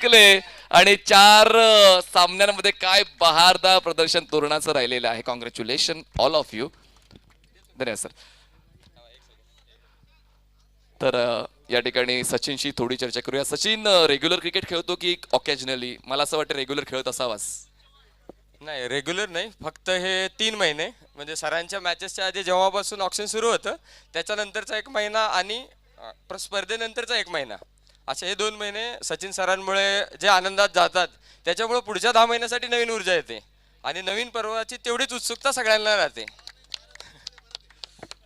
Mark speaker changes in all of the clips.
Speaker 1: जिंकले आणि 4 सामन्यांमध्ये काय बहारदार प्रदर्शन तोरणाचं राहिलेलं आहे. Congratulation all of you. धन्यवाद सर. तर या ठिकाणी सचिनशी थोडी चर्चा करूया. सचिन रेग्युलर क्रिकेट खेळतो की ऑकेजनली? मला असं वाटतं रेग्युलर खेळत असावास.
Speaker 2: नाही, रेग्युलर नाही, फक्त हे 3 महिने म्हणजे सरांच्या मॅचेसच्या आधी जेव्हापासून ऑक्शन सुरू होतं त्याच्यानंतरचा 1 महिना आणि स्पर्धेनंतरचा 1 महिना, असे हे 2 महिने सचिन सरांमुळे जे आनंदात जातात त्याच्यामुळे पुढच्या 10 महिन्यासाठी नवीन ऊर्जा येते आणि नवीन पर्वाची तेवढीच उत्सुकता सगळ्यांना राहते.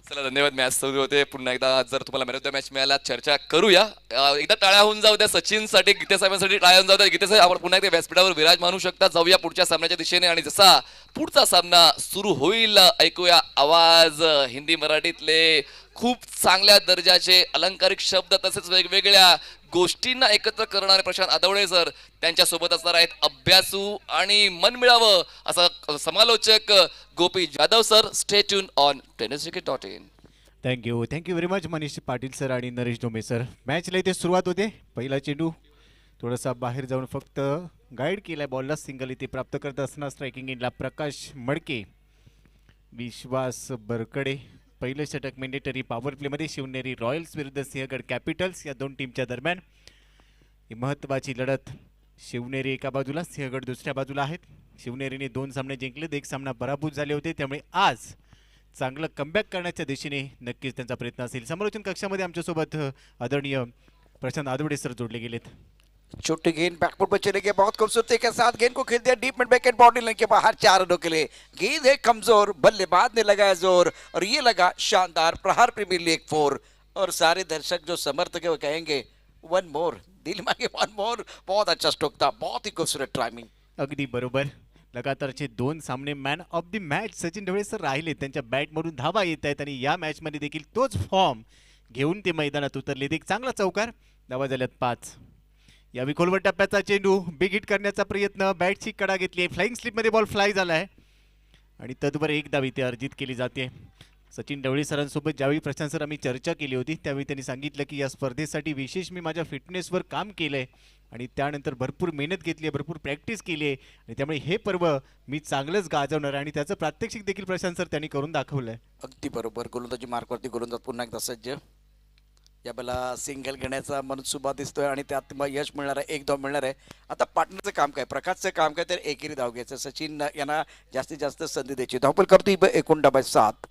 Speaker 1: चला धन्यवाद. मॅच सुरू होते. पुन्हा एकदा जर तुम्हाला मॅन ऑफ द मॅच मिळाला चर्चा करूया. एकदा टाळ्या होऊन जाऊ द्या सचिनसाठी, गीतेसाहेबांसाठी टाळ्या होऊन जाऊ द्या. गीतेसाहेब आपण पुन्हा एकदा व्यासपीठावर विराज मानू शकता. जाऊया पुढच्या सामन्याच्या दिशेने आणि जसा पुढचा सामना सुरू होईल ऐकूया आवाज. हिंदी मराठीतले खूप चांगल्या दर्जाचे अलंकारिक शब्द तसेच वेगवेगळ्या गोष्टींना एकत्र करणारे प्रशांत आदवळे सर त्यांच्या सोबत असणार आहेत. अभ्यासू आणि मन मिळावं असं समालोचक Gopi Jadhav sir. Stay tune on tenniscricket.in.
Speaker 3: Thank you very much Manish Patil sir आणि नरेश डोमे सर. मॅचला इथे सुरुवात होते. पहिला चेंडू थोडासा बाहेर जाऊन फक्त गाईड केलाय बॉलला. सिंगल इथे प्राप्त करत असताना स्ट्रायकिंग इनला प्रकाश मडके, विश्वास बरकडे. पहिलं षटक मॅन्डेटरी पॉवर प्लेमध्ये शिवनेरी रॉयल्स विरुद्ध सिंहगड कॅपिटल्स या दोन टीमच्या दरम्यान ही महत्त्वाची लढत. शिवनेरी एका बाजूला, सिंहगड दुसऱ्या बाजूला आहेत. शिवनेरीने 2 सामने जिंकले, 1 सामना पराभूत झाले होते. त्यामुळे आज चांगलं कमबॅक करण्याच्या दिशेने नक्कीच त्यांचा प्रयत्न असेल. समालोचन कक्षामध्ये आमच्यासोबत आदरणीय प्रशांत आदवडे सर जोडले गेलेत.
Speaker 4: छोटी गेंद बैकफुट पर चले गए, बहुत खूबसूरती के साथ गेंद को खेल दिया deep mid back end boundary line के बाहर 4 रनों के लिए. गेंद है कमजोर, बल्लेबाज ने लगाया जोर और ये लगा शानदार प्रहार प्रीमियर लीग 4. और सारे दर्शक जो समर्थक है वो कहेंगे वन मोर, दिल मांगे वन मोर. बहुत अच्छा स्ट्रोक था, बहुत ही खूबसूरत टाइमिंग.
Speaker 3: अगदी बरोबर. लगातारचे 2 सामने man of the match Sachin Dhawale sir राहिले. त्यांच्या बॅटमधून धावा येत आहेत आणि या मॅचमध्ये देखील तोच फॉर्म घेऊन ते मैदानात उतरले. एक चांगला चौकार. धावा झाल्यात 5. या खोलवर टप्प्याचा चेंडू बिग हिट करण्याचा प्रयत्न. बॅटची कडा घेतली. फ्लाइंग स्लिपमध्ये बॉल फ्लाय झाला आहे आणि तदवर एक धाव इथे अर्जित केली जाते. सचिन ढवळे सरांसोबत ज्यावेळी प्रशांत सर आम्ही चर्चा केली होती त्यावेळी त्यांनी सांगितलं की या स्पर्धेसाठी विशेष मी माझ्या फिटनेसवर काम केलं आहे आणि त्यानंतर भरपूर मेहनत घेतली आहे, भरपूर प्रॅक्टिस केली आहे आणि त्यामुळे हे पर्व मी चांगलंच गाजवणार आहे आणि त्याचं प्रात्यक्षिक देखील प्रशांत सर त्यांनी करून दाखवलं आहे.
Speaker 4: अगदी बरोबर. गोलंदाजी मार्कवरती गोलंदाज पुन्हा एकदा सज्ज. यावेळेला सिंगल घेण्याचा मनसुबा दिसतोय आणि त्यात मग यश मिळणार आहे, 1 धाव मिळणार आहे. आता पार्टनरचं काम काय, प्रकाशचं काम काय, तर एकेरी धाव घ्यायचं. सचिन यांना जास्तीत जास्त संधी द्यायची. धावपल करतोय 49.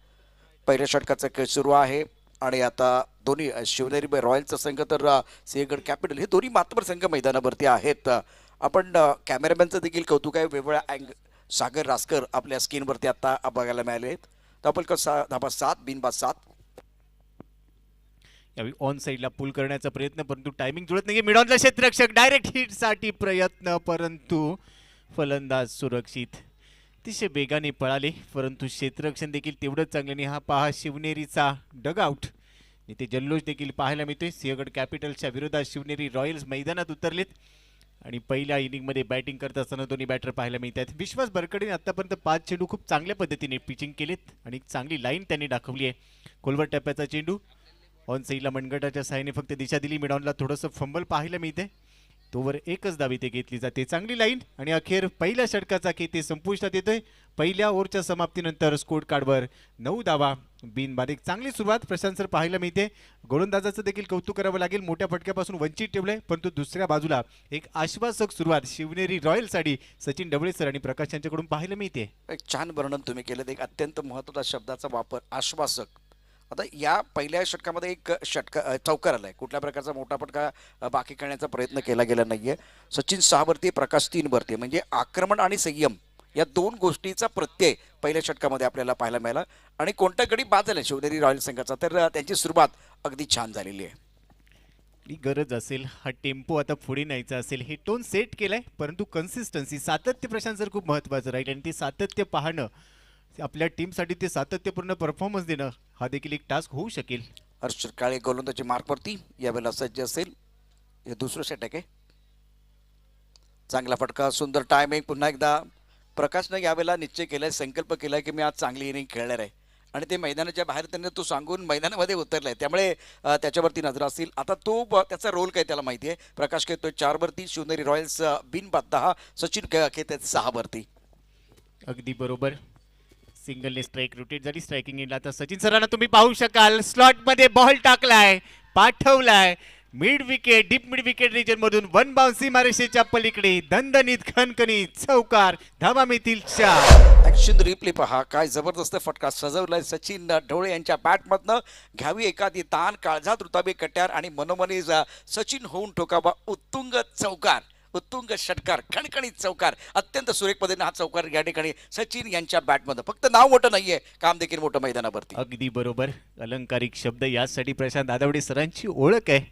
Speaker 4: पहिल्या षटकाचा खेळ सुरू आहे आणि आता दोन्ही शिवनेरी रॉयलचा संघ तर सिंहगड कॅपिटल हे दोन्ही मातबर संघ मैदानावरती आहेत. आपण कॅमेरामॅनचं देखील कौतुक आहे. वेगवेगळ्या सागर रासकर आपल्या स्क्रीनवरती आता बघायला मिळाले आहेत. धावपल धाबा 7, बिनबाद 7.
Speaker 3: यावेळी ऑन साईडला पुल करण्याचा प्रयत्न परंतु टायमिंग जुळत नाही. मिडॉनला क्षेत्ररक्षक डायरेक्ट हिटसाठी प्रयत्न परंतु फलंदाज सुरक्षित. अतिशय वेगाने पळाले परंतु क्षेत्ररक्षण देखील तेवढंच चांगलं नाही. हा पहा शिवनेरीचा डगआउट. इथे जल्लोष देखील पाहायला मिळतोय. सिंहगड कॅपिटल्सच्या विरोधात शिवनेरी रॉयल्स मैदानात उतरलेत आणि पहिल्या इनिंगमध्ये बॅटिंग करत असताना दोन्ही बॅटर पाहायला मिळतात. विश्वास बरकडेने आतापर्यंत 5 चेंडू खूप चांगल्या पद्धतीने पिचिंग केलेत आणि चांगली लाईन त्यांनी दाखवली आहे. खोलवर टप्प्याचा चेंडू ऑन साईडला मनगटाच्या साहाय्याने फक्त दिशा दिली. मिडॉनला थोडंसं फंबल पाहायला मिळते. तोवर एकच धाव इथे घेतली जाते. चांगली लाईन आणि अखेर पहिल्या षटकाचा खेळ संपुष्टात येतोय. पहिल्या ओव्हरच्या समाप्तीनंतर स्कोर कार्डवर 9 धावा बिनबाद. एक चांगली सुरुवात प्रशांत सर पाहायला मिळते. गोलंदाजाचं देखील कौतुक करावं लागेल. मोठ्या फटक्यापासून वंचित ठेवलंय परंतु दुसऱ्या बाजूला एक आश्वासक सुरुवात शिवनेरी रॉयल्ससाठी सचिन ढवळे सर आणि प्रकाश यांच्याकडून पाहायला मिळते.
Speaker 4: एक छान वर्णन तुम्ही केलं. एक अत्यंत महत्त्वाचा शब्दाचा वापर, आश्वासक. आता या पहिल्या षटकामध्ये एक चौकार आलाय. कुठल्या प्रकारचा मोठा फटका बाकी करण्याचा प्रयत्न केला गेला नाहीये. सचिन 6 वरती, प्रकाश 3 वरती. म्हणजे आक्रमण आणि संयम या 2 गोष्टीचा प्रत्यय पहिल्या षटकामध्ये आपल्याला पाहायला मिळाला. आणि कोणता गडी बाद झाला शिवनेरी रॉयल संघाचा तर त्यांची सुरुवात अगदी छान झालेली आहे.
Speaker 3: ही गरज असेल, हा टेम्पो आता पुढे न्यायचा असेल, हे टोन सेट केलाय परंतु कन्सिस्टन्सी सातत्य प्रशांत सर खूप महत्त्वाचं राहील आणि ते सातत्य पाहणं आपल्या टीमसाठी ते सातत्यपूर्ण परफॉर्मन्स देणं हा देखील एक टास्क होऊ शकेल.
Speaker 4: हर्ष काळे गोलंदाजी मार्कवरती यावेळेला सज्ज असेल. हे दुसरं षटक आहे. चांगला फटका, सुंदर टायमिंग. पुन्हा एकदा प्रकाशनं यावेळेला निश्चय केलाय, संकल्प केलाय की मी आज चांगली इनिंग खेळणार आहे आणि ते मैदानाच्या बाहेर त्यांनी तो सांगून मैदानामध्ये उतरलाय, त्यामुळे त्याच्यावरती नजर असतील. आता तो त्याचा रोल काय त्याला माहिती आहे. प्रकाश खेळतोय 4 वरती, शिवनेरी रॉयल्स बिनबाद 10, सचिन खेळत 6 वरती.
Speaker 3: अगदी बरोबर. सिंगलने स्ट्राईक रोटेट झाली, स्ट्रायकिंग एंडला आता सचिन सरांना तुम्ही पाहू शकाल स्लॉटमध्ये बॉल टाकलाय, पाठवलाय mid wicket, deep mid wicket region मधून वन बाउन्स सीमारेषेच्या पलीकडे दणदणीत खणखणीत चौकार, धावा मिळतील 4.
Speaker 4: ऍक्शन रिप्ले पहा, काय जबरदस्त फटका सजवलाय सचिन ढवळे यांच्या बॅटमधनं. घ्यावी एखादी ताण, काळजात रुताबे कट्यार आणि मनोमनी सचिन होऊन ठोकावा उत्तुंग चौकार, उत्तुंग षटकार, खणखणीत चौकार. अत्यंत सुरेख पद्धतीने हा चौकार या ठिकाणी सचिन यांच्या बॅटमध्ये. फक्त नाव मोठं नाहीये, काम देखील मोठं मैदानावरती.
Speaker 3: अगदी बरोबर. अलंकारिक शब्द यासाठी प्रशांत आदवडे सरांची ओळख आहे,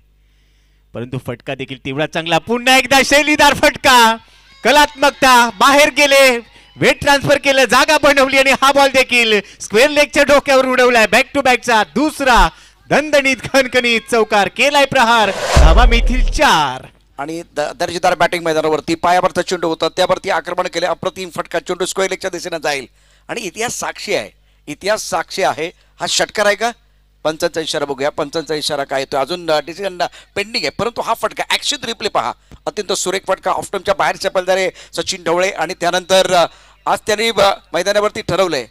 Speaker 3: परंतु फटका देखील तेवढा चांगला. पुन्हा एकदा शैलीदार फटका, कलात्मकता, बाहेर गेले, वेट ट्रान्सफर केलं, जागा बनवली आणि हा बॉल देखील स्क्वेअर लेगच्या डोक्यावर उडवलाय. बॅक टू बॅकचा दुसरा दणदणीत खणखणीत चौकार, केलाय प्रहार, धावा मिळतील 4.
Speaker 4: आणि दर्जेदार बॅटिंग मैदानावरती पायावरचा चेंडू होता, त्यावरती आक्रमण केले. अप्रतिम फटका, चेंडू स्क्वेअर लेगच्या दिशेने जाईल आणि इतिहास साक्षी आहे, इतिहास साक्षी आहे. हा षटकार आहे का? पंचांचा इशारा बघूया, पंचांचा इशारा काय येतो, अजून डिसिजन पेंडिंग आहे. परंतु हा फटका ऍक्शन रिप्ले पहा, अत्यंत सुरेख फटका, ऑफस्टम्पच्या बाहेर चपलदारे सचिन ढवळे. आणि त्यानंतर आज त्यांनी मैदानावरती ठरवलंय,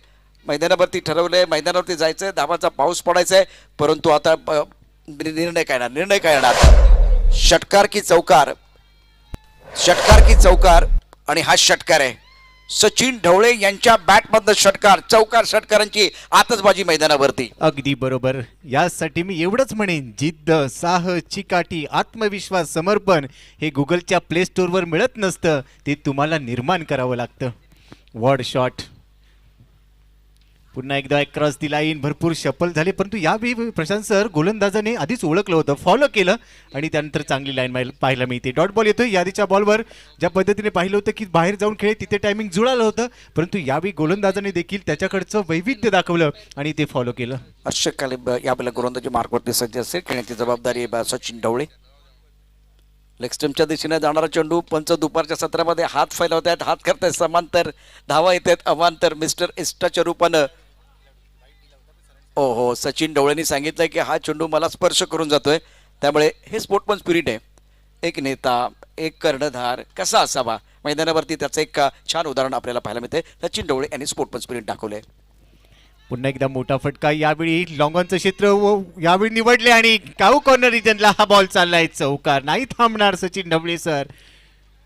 Speaker 4: मैदानावरती जायचंय, धावाचा पाऊस पडायचा आहे. परंतु आता निर्णय काय येणार, षटकार की चौकार, षटकार की चौकार. आणि हा षटकार आहे सचिन ढवळे यांच्या बॅटमधनं षटकार, चौकार, षटकारांची आतषबाजी मैदानावरती.
Speaker 3: अगदी बरोबर. यासाठी मी एवढंच म्हणेन, जिद्द, साहस, चिकाटी, आत्मविश्वास, समर्पण हे गुगलच्या प्ले स्टोअरवर मिळत नसतं, ते तुम्हाला निर्माण करावं लागतं. वॉर्ड शॉट, पुन्हा एकदा क्रॉस दी लाईन, भरपूर शपल झाले. परंतु यावेळी प्रशांत सर गोलंदाजाने आधीच ओळखलं होतं, फॉलो केलं आणि त्यानंतर चांगली लाईन पाहायला मिळते. डॉट बॉल येतोय. यादीच्या बॉलवर ज्या पद्धतीने पाहिलं होतं की बाहेर जाऊन खेळ, तिथे टायमिंग जुळालं होतं, परंतु यावेळी गोलंदाजाने देखील त्याच्याकडचं वैविध्य दाखवलं आणि ते फॉलो केलं.
Speaker 4: हर्षद कालिब यावेळेला गोलंदाजी मार्कवरती सज्ज असेल, खेळण्याची जबाबदारी सचिन ढवळे. लेग स्टंपच्या दिशेने जाणारा चेंडू, पंच दुपारच्या सत्रामध्ये हात फैलावत आहेत, हात करतायत समांतर, धावा येत आहेत अवांतर. मिस्टर इस्टाच्या रूपानं हो सचिन ढवळेंनी सांगितलंय की हा चेंडू मला स्पर्श करून जातोय, त्यामुळे हे स्पोर्टमन स्पिरिट आहे. एक नेता, एक कर्णधार कसा असावा मैदानावरती, त्याचं एक छान उदाहरण आपल्याला पाहायला मिळते. सचिन ढवळे यांनी स्पोर्टमन स्पिरिट दाखवलंय.
Speaker 3: पुन्हा एकदा मोठा फटका, यावेळी लॉंगॉनचं क्षेत्र यावेळी निवडले आणि काऊ कॉर्नर रिजनला हा बॉल चाललाय, चौकार. नाही थांबणार सचिन ढवळे सर,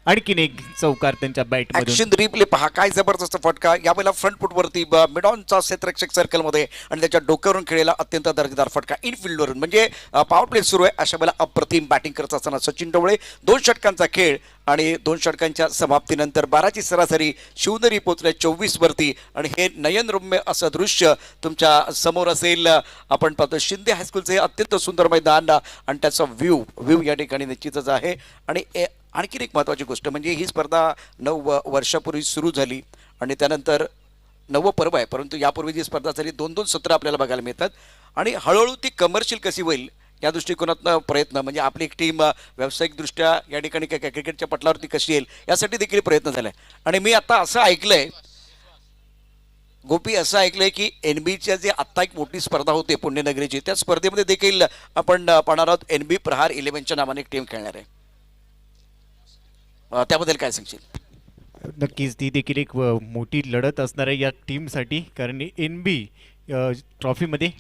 Speaker 3: आणखीन एक चौकार त्यांच्या बॅट
Speaker 4: ऍक्शन रिप्ले पहा, काय जबरदस्त फटका. यावेळेला फ्रंट फुटवरती मिडॉनचा क्षेत्ररक्षक सर्कलमध्ये आणि त्याच्या डोक्यावरून खेळलेला अत्यंत दर्जेदार फटका इनफिल्डवरून. म्हणजे पॉवर प्ले सुरू आहे, अशा वेळेला अप्रतिम बॅटिंग करत असताना सचिन ढवळे. 2 षटकांचा खेळ आणि 2 षटकांच्या समाप्तीनंतर 12ची सरासरी, शिवनेरी पोचले 24 वरती. आणि हे नयनरम्य असं दृश्य तुमच्या समोर असेल. आपण पाहतो शिंदे हायस्कूलचे अत्यंत सुंदर मैदान आणि त्याचा व्ह्यू या ठिकाणी निश्चितच आहे. आणि आणखीन एक महत्त्वाची गोष्ट म्हणजे ही स्पर्धा 9 वर्षापूर्वी सुरू झाली आणि त्यानंतर 9वं पर्व आहे, परंतु यापूर्वी जी स्पर्धा झाली 2-2 सत्र आपल्याला बघायला मिळतात. आणि हळूहळू ती कमर्शियल कशी होईल या दृष्टिकोनातनं प्रयत्न, म्हणजे आपली एक टीम व्यावसायिकदृष्ट्या या ठिकाणी क्रिकेटच्या पटलावरती कशी येईल यासाठी देखील प्रयत्न झाला आहे. आणि मी आता असं ऐकलंय गोपी, असं ऐकलंय की NBच्या जे आत्ता एक मोठी स्पर्धा होते पुण्यनगरीची, त्या स्पर्धेमध्ये देखील आपण पाहणार आहोत NB प्रहार 11च्या नावाने एक टीम खेळणार आहे. त्याबद्दल काय सांगशील?
Speaker 3: नक्कीच ती देखील एक मोठी लढत असणार आहे या टीमसाठी, कारण NB ट्रॉफीमध्ये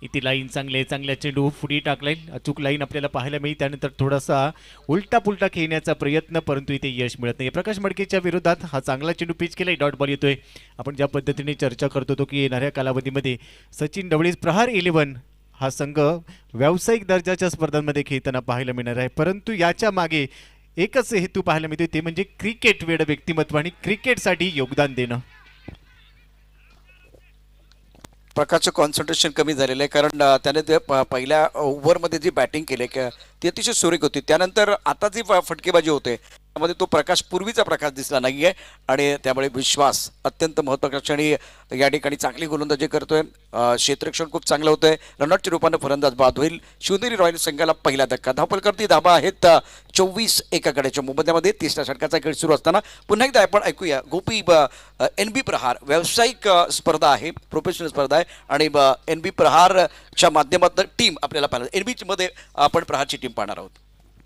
Speaker 3: इथे लाईन चांगल्या चेंडू पुढे टाकलाय, अचूक लाईन आपल्याला पाहायला मिळेल. त्यानंतर थोडासा उलटा पुलटा खेळण्याचा प्रयत्न, परंतु इथे यश मिळत नाही. प्रकाश मडकेच्या विरोधात हा चांगला चेंडू पिच केलाय, डॉट बॉल येतोय. आपण ज्या पद्धतीने चर्चा करत होतो की येणाऱ्या कालावधीमध्ये सचिन ढवळे प्रहार 11 हा संघ व्यावसायिक दर्जाच्या स्पर्धांमध्ये खेळताना पाहायला मिळणार आहे, परंतु याच्या मागे एकच हेतू पाहायला मिळतो, ते म्हणजे क्रिकेट वेड व्यक्तिमत्व आणि क्रिकेटसाठी योगदान देणं.
Speaker 4: प्रकाशचं कॉन्सन्ट्रेशन कमी झालेलं आहे, कारण त्याने ते पहिल्या ओव्हरमध्ये जी बॅटिंग केली ती अतिशय सुरेख होती. त्यानंतर आता जी फटकेबाजी होते मध्ये तो प्रकाश पूर्वीचा प्रकाश दिसला नाहीये आणि त्यामुळे विश्वास अत्यंत महत्त्वाच्या क्षणी या ठिकाणी चांगली गोलंदाजी करतोय. क्षेत्ररक्षण खूप चांगलं होतंय. रनआउटच्या रूपाने फलंदाज बाद होईल. शिवनेरी रॉयल संघाला पहिला धक्का. धावपलकरती धाबा आहेत 24 एका गड्याच्या मोबदल्यामध्ये. तिसऱ्या षटकाचा खेळ सुरू असताना पुन्हा एकदा आपण ऐकूया गोपी NB प्रहार व्यावसायिक स्पर्धा आहे, प्रोफेशनल स्पर्धा आहे आणि NB प्रहारच्या माध्यमातून टीम आपल्याला पाहिजे. NB मध्ये आपण प्रहारची टीम पाहणार आहोत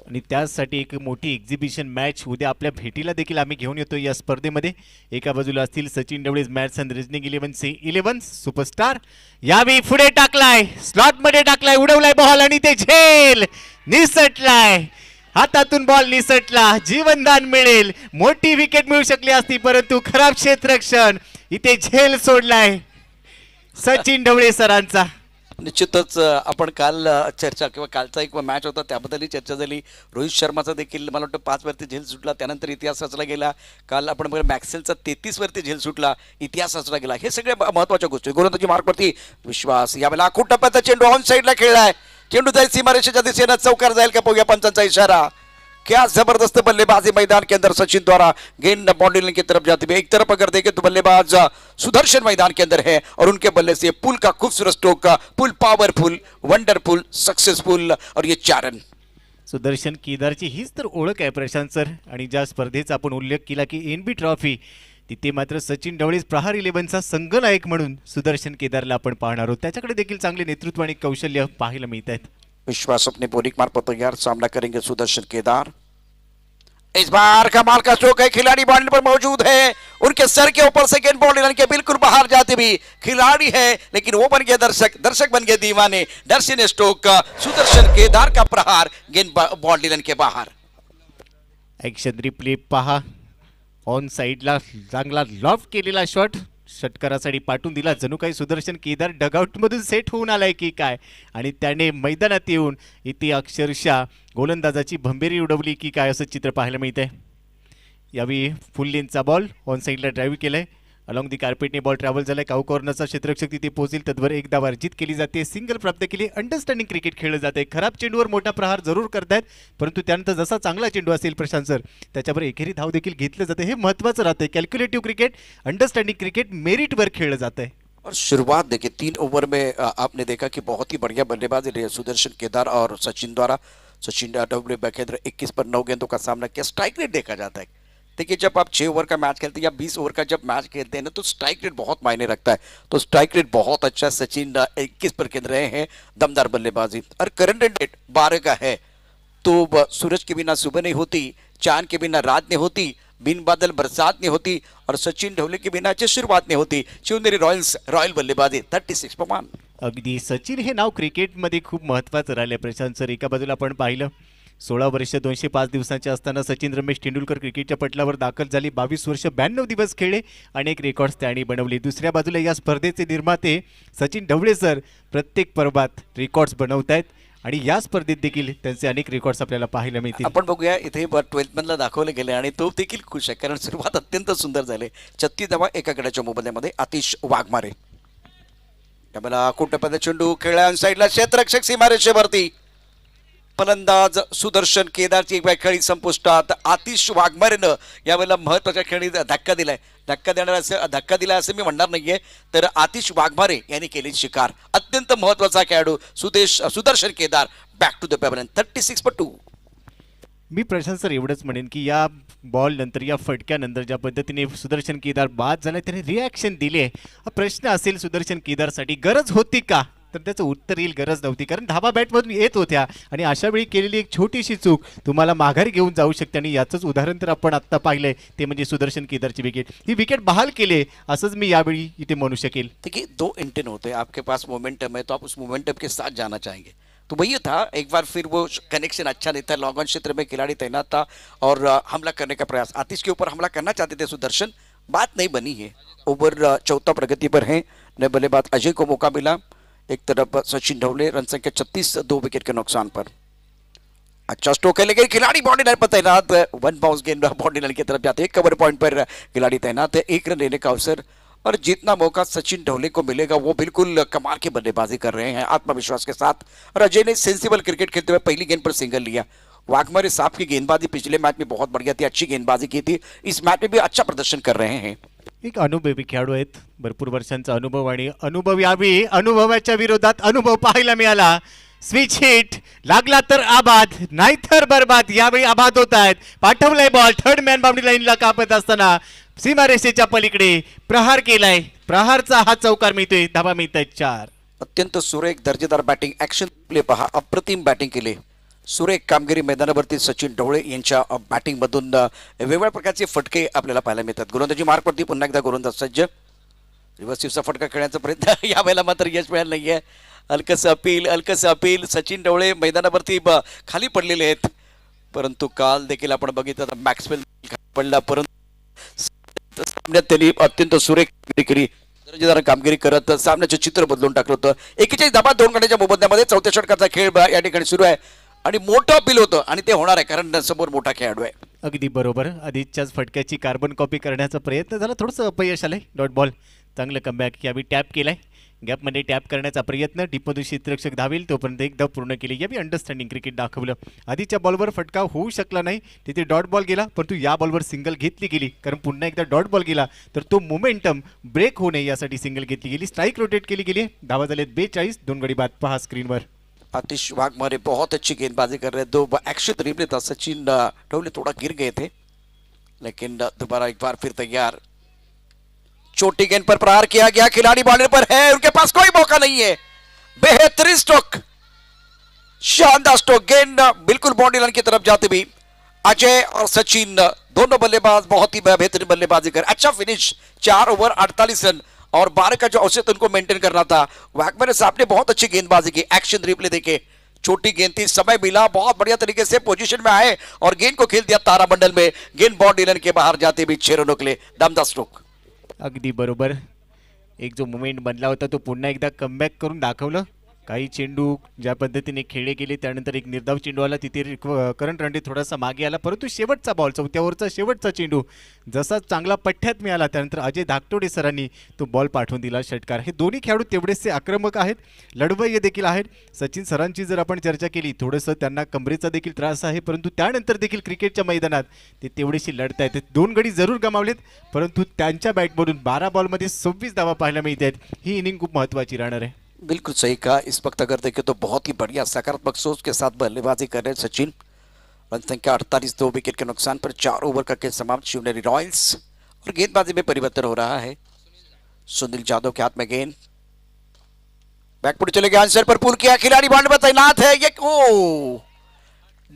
Speaker 3: आणि त्यासाठी एक मोठी एक्झिबिशन मॅच उद्या आपल्या भेटीला देखील आम्ही घेऊन येतो या स्पर्धेमध्ये. एका बाजूला असतील Sachin Dhawale maths and reasoning 11 superstar. यावेळी पुढे टाकलाय, स्लॉटमध्ये टाकलाय, उडवलाय बॉल आणि ते झेल निसटलाय. हातातून बॉल निसटला, जीवनदान मिळेल. मोठी विकेट मिळू शकली असती परंतु खराब क्षेत्ररक्षण. इथे झेल सोडलाय सचिन ढवळे सरांचा.
Speaker 4: निश्चितच आपण काल चर्चा किंवा कालचा एक मॅच होता त्याबद्दलही चर्चा झाली. रोहित शर्माचा देखील मला वाटतं 5 वरती झेल सुटला, त्यानंतर इतिहास रचला गेला. काल आपण बघा मॅक्सेलचा 33 वरती झेल सुटला, इतिहास रचला गेला. हे सगळे महत्त्वाच्या गोष्टी. गोलंदाजी मार्कवरती विश्वास. यावेळेला आखून टप्प्याचा चेंडू ऑन साईडला खेळलाय. चेंडू जाईल सीमारेषेच्या दिशेनं, चौकार जाईल का पाहूया पंचांचा इशारा. क्या जबरदस्त बल्लेबाजी मैदान के अंदर सचिन द्वारा. गेंद बाउंड्री की तरफ जाती हुई एक तरफ अगर देखें तो बल्लेबाज सुदर्शन मैदान के अंदर है और उनके बल्ले से पुल का खूबसूरत स्ट्रोक, पुल पावरफुल, वंडरफुल, सक्सेसफुल और ये 4 रन.
Speaker 3: सुदर्शन केदारची हीच तर ओळख आहे प्रशांत सर. आणि ज्या स्पर्धेचा आपण उल्लेख केला की NB ट्रॉफी, तिथे मात्र सचिन ढवळे प्रहार 11चा संघनायक म्हणून सुदर्शन केदारला आपण पाहणार आहोत. त्याच्याकडे देखील चांगले नेतृत्व आणि कौशल्य पाहायला मिळत आहेत.
Speaker 4: विश्वास अपने बोलिंग मार्ग पर तैयार, सामना करेंगे सुदर्शन केदार. इस बार कमाल का स्ट्रोक है, खिलाड़ी बाउंड्री पर मौजूद है, उनके सर के ऊपर से गेंद बाउंड्री लाइन के बिल्कुल बाहर जाती भी. खिलाड़ी है लेकिन वो बन गए दर्शक, दर्शक बन गए दीवाने. दर्शन स्ट्रोक सुदर्शन केदार का प्रहार गेंद बाउंड्री लाइन के बाहर.
Speaker 3: ॲक्शन रिप्ले पहा. ऑन साईडला चांगला लॉफ्ट केलेला शॉट षटकारासाठी पाठवून दिला. जणू काही सुदर्शन केदार डगआउटमधून सेट होऊन आलाय की काय, आणि त्याने मैदानात येऊन इथे अक्षरशः गोलंदाजाची भंबेरी उडवली की काय असं चित्र पाहायला मिळतंय. यावेळी फुल लेनचा बॉल ऑन साईडला ड्राईव्ह केलाय. अलॉंग दी कार्पेटने बॉल ट्रॅव्हल झालाय. काऊ कॉर्नरचा क्षेत्ररक्षक तिथे पोहोचेल तद्वर एक धाव अर्जित केली जाते. सिंगल प्राप्त केली. अंडरस्टँडिंग क्रिकेट खेळलं जाते. खराब चेंडूवर मोठा प्रहार जरूर करतायत परंतु त्यानंतर जसा चांगला चेंडू असेल प्रशांत सर त्याच्यावर एकेरी धाव देखील घेतलं जाते. हे महत्त्वाचं राहतंय. कॅल्क्युलेटिव्ह क्रिकेट, अंडरस्टँडिंग क्रिकेट, मेरिटवर खेळलं जातंय.
Speaker 4: और शुरुआत देखिए 3 ओवर में आपने देखा कि बहुत ही बढ़िया बल्लेबाजी रही सुदर्शन केदार और सचिन द्वारा. सचिन ढवळे बखेंद्र 21 पर 9 गेंदों का सामना किया. स्ट्राइक रेट देखा जाता है. देखिए जब आप 6 ओवर का मैच खेलते हैं या 20 ओवर का जब मैच खेलते हैं ना तो स्ट्राइक रेट बहुत मायने रखता है. तो स्ट्राइक रेट बहुत अच्छा. सचिन 21 पर खेल रहे हैं, दमदार बल्लेबाजी. और करंट रन रेट 12 का है. तो सूरज के बिना सुबह नहीं होती, चांद के बिना रात नहीं होती, बिन बादल बरसात नहीं होती और सचिन ढवळे के बिना अच्छी शुरुआत नहीं होती. शिवनेरी रॉयल बल्लेबाजी 36 पर 1.
Speaker 3: अगदी सचिन हे नाव क्रिकेटमध्ये खूप महत्त्वाचं राहिलं प्रशांत सर. एका बाजूला आपण पाहिलं 16 वर्ष 205 दिवसांचे असताना सचिन रमेश तेंडुलकर क्रिकेटच्या पटलावर दाखल झाली. 22 वर्ष 92 दिवस खेळले. अनेक रेकॉर्ड्स त्यांनी बनवले. दुसऱ्या बाजूला या स्पर्धेचे निर्माते सचिन ढवळे सर प्रत्येक पर्वात रेकॉर्ड्स बनवत आहेत आणि या स्पर्धेत देखील त्यांचे अनेक रेकॉर्ड्स आपल्याला पाहायला मिळतील.
Speaker 4: आपण बघूया इथे 12 मधला दाखवले गेले आणि तो देखील खुश आहे कारण सुरुवात अत्यंत सुंदर झाली. 36 धावा एका गड्याच्या मोबदल्यामध्ये. आतिश वाघमारे. त्यामुळे कुटपदा चेंडू खेळल्या साईडला, क्षेत्ररक्षक सीमारेषेवरती. फलंदाज सुदर्शन केदारची एक खेळी संपुष्टात. आतिश वाघमारेनं यावेळेला महत्वाच्या खेळी धक्का दिलाय. धक्का दिला असं मी म्हणणार नाहीये, तर आतिश वाघमारे यांनी केली शिकार. अत्यंत महत्वाचा खेळाडू Sudarshan Kedar back to the pavilion. 36 पर 2.
Speaker 3: मी प्रशांत सर एवढंच म्हणेन की या बॉल नंतर, या फटक्यानंतर ज्या पद्धतीने सुदर्शन केदार बाद झाला त्याने रिॲक्शन दिले. हा प्रश्न असेल सुदर्शन केदारसाठी, गरज होती का? तर त्याचं उत्तर येईल गरज नव्हती. कारण धाबा बॅटमधून येत होत्या आणि अशा वेळी केलेली एक छोटीशी चूक तुम्हाला माघारी घेऊन जाऊ शकते. आणि याचंच उदाहरण तर आपण आत्ता पाहिलंय, ते म्हणजे सुदर्शन केदारची विकेट. ही विकेट बहाल केली असंच मी यावेळी इथे म्हणू शकेल.
Speaker 4: देखिए 2 इंटेन होते हैं, आपके पास मोमेंटम है तो आप उस मोमेंटम के साथ जाना चाहेंगे. तो वही था, एक बार फिर वो कनेक्शन अच्छा नहीं था. लॉन्ग ऑन क्षेत्र में खिलाड़ी तैनात था और हमला करने का प्रयास, आतिश के ऊपर हमला करना चाहते थे सुदर्शन. बात नहीं बनी है. ओवर 4 प्रगति पर है. नए बल्लेबाज अजय को मौका मिला. एक तरफ सचिन ढवळे, रन संख्या 36, 2 विकेट के नुकसान पर. अच्छा स्ट्रोक है लेकिन खिलाड़ी बाउंड्री लाइन पर तैनात. 1 बाउंस गेंद बाउंड्री लाइन की तरफ जाते हैं. कवर पॉइंट पर खिलाड़ी तैनात है. 1 रन लेने का अवसर और जितना मौका सचिन ढवळे को मिलेगा वो बिल्कुल कमाल की बल्लेबाजी कर रहे हैं आत्मविश्वास के साथ. और अजय ने सेंसिबल क्रिकेट खेलते हुए पहली गेंद पर सिंगल लिया. वाघमारे साहब की गेंदबाजी पिछले मैच में बहुत बढ़िया थी, अच्छी गेंदबाजी की थी, इस मैच में भी अच्छा प्रदर्शन कर रहे हैं।
Speaker 3: एक अनुभवी खेळाडू आहेत, भरपूर वर्षांचा अनुभव आणि अनुभव यावी अनुभवाच्या विरोधात अनुभव पाहायला मिळाला. स्विच हिट लागला तर आबाद नाहीतर बरबाद. यावेळी आबाद होत आहेत. पाठवलाय बॉल थर्ड मॅन बाउंड्री लाईनला कापत असताना सीमारेषेच्या पलीकडे प्रहार केलाय. प्रहारचा हा चौकार मिळतोय. धावा मिळतात 4.
Speaker 4: अत्यंत सुरेख दर्जेदार बॅटिंग, ॲक्शन प्ले पहा, अप्रतिम बॅटिंग केली. सुरेख कामगिरी मैदानावरती सचिन ढवळे यांच्या बॅटिंगमधून वेगवेगळ्या प्रकारचे फटके आपल्याला पाहायला मिळतात. गोलंदाजी मार्कवरती पुन्हा एकदा गोलंदाज सज्ज. रिव्हर्सिव्हचा फटका खेळण्याचा प्रयत्न यावेळेला मात्र यश मिळालं नाहीये. हलकंसं अपील. सचिन ढवळे मैदानावरती खाली पडलेले आहेत, परंतु काल देखील आपण बघितलं तर मॅक्सवेल पडला, परंतु सामन्यात त्यांनी अत्यंत सुरेख कामगिरी केली. दर्जेदार कामगिरी करत सामन्याचे चित्र बदलून टाकलं होतं. 41 धावा 2 गड्याच्या मोबदल्यामध्ये चौथ्या षटकाचा खेळ या ठिकाणी सुरू आहे आणि मोठं अपील होतं आणि ते होणार आहे कारण समोर मोठा खेळाडू आहे.
Speaker 3: अगदी बरोबर. आधीच्याच फटक्याची कार्बन कॉपी करण्याचा प्रयत्न झाला, थोडंसं अपयश आलंय. डॉट बॉल चांगलं कमबॅक यावेळी टॅप केलाय. गॅपमध्ये टॅप करण्याचा प्रयत्न, डीपमधून क्षेत्ररक्षक धावेल तोपर्यंत एकदा पूर्ण केली. यावेळी अंडरस्टँडिंग क्रिकेट दाखवलं. आधीच्या बॉलवर फटका होऊ शकला नाही, तिथे डॉट बॉल गेला, परंतु या बॉलवर सिंगल घेतली गेली कारण पुन्हा एकदा डॉट बॉल गेला तर तो मोमेंटम ब्रेक होऊ नये यासाठी सिंगल घेतली गेली. स्ट्राईक रोटेट केली गेली. धावा झालेत 42. 2 गडी बाद पहा स्क्रीनवर.
Speaker 4: आतिश वाघमारे बहुत अच्छी गेंदबाजी कर रहे हैं. 2 एक्शन ड्रीबल था. सचिन ढवले थोड़ा गिर गए थे, लेकिन दोबारा एक बार फिर तैयार. छोटी गेंद पर प्रहार किया गया, खिलाड़ी बॉलर पर है, उनके पास कोई मौका नहीं है. बेहतरीन स्ट्रोक, शानदार स्ट्रोक. गेंद बिल्कुल बाउंड्री लाइन की तरफ जाते भी अजय और सचिन दोनों बल्लेबाज बहुत ही बेहतरीन बल्लेबाजी कर. अच्छा फिनिश. 4 ओवर 48 रन और 12 का जो औसत उनको मेंटेन करना था. वाघमारे साहब ने बहुत अच्छी गेंदबाजी की. एक्शन रिप्ले देखे, छोटी गेंद थी, समय मिला, बहुत बढ़िया तरीके से पोजीशन में आए और गेंद को खेल दिया तारामंडल में. गेंद बाउंड्री लाइन के बाहर जाते भी 6 रनों के लिए दमदार स्ट्रोक.
Speaker 3: अगदी बरोबर. एक जो मुवमेंट बनला होता तो पुन्हा एकदा कमबॅक करून दाखवलं. काही चेंडू ज्या पद्धतीने खेळले गेले त्यानंतर एक निर्धाव चेंडू आला, तिथे करंट रनडे थोडासा मागे आला, परंतु शेवटचा बॉल 4थ्या ओव्हरचा शेवटचा चेंडू जसा चांगला पठ्ठ्यात मिळाला त्यानंतर अजय धाकटोडे सरांनी तो बॉल पाठवून दिला षटकार. हे दोन्ही खेळाडू तेवढेसे आक्रमक आहेत, लढवय्ये देखील आहेत. सचिन सरांची जर आपण चर्चा केली थोडंसं त्यांना कमरेचा देखील त्रास आहे, परंतु त्यानंतर देखील क्रिकेटच्या मैदानात ते तेवढेशी लढत आहेत. 2 गडी जरूर गमावलेत, परंतु त्यांच्या बॅटमधून 12 बॉलमध्ये 26 धावा पाहायला मिळत आहेत. ही इनिंग खूप महत्त्वाची राहणार आहे.
Speaker 4: बिल्कुल सही कहा. इस वक्त अगर देखें तो बहुत ही बढ़िया सकारात्मक सोच के साथ बल्लेबाजी कर रहे हैं सचिन. रन संख्या 48, 2 विकेट के नुकसान पर 4 ओवर का खेल समाप्त. शिवनेरी रॉयल्स और गेंदबाजी में परिवर्तन हो रहा है. सुनील यादव के हाथ में गेंद, बैकफुट चले गए, आंसर पर पुल किया, खिलाड़ी बाउंड्री पर तैनात है. ये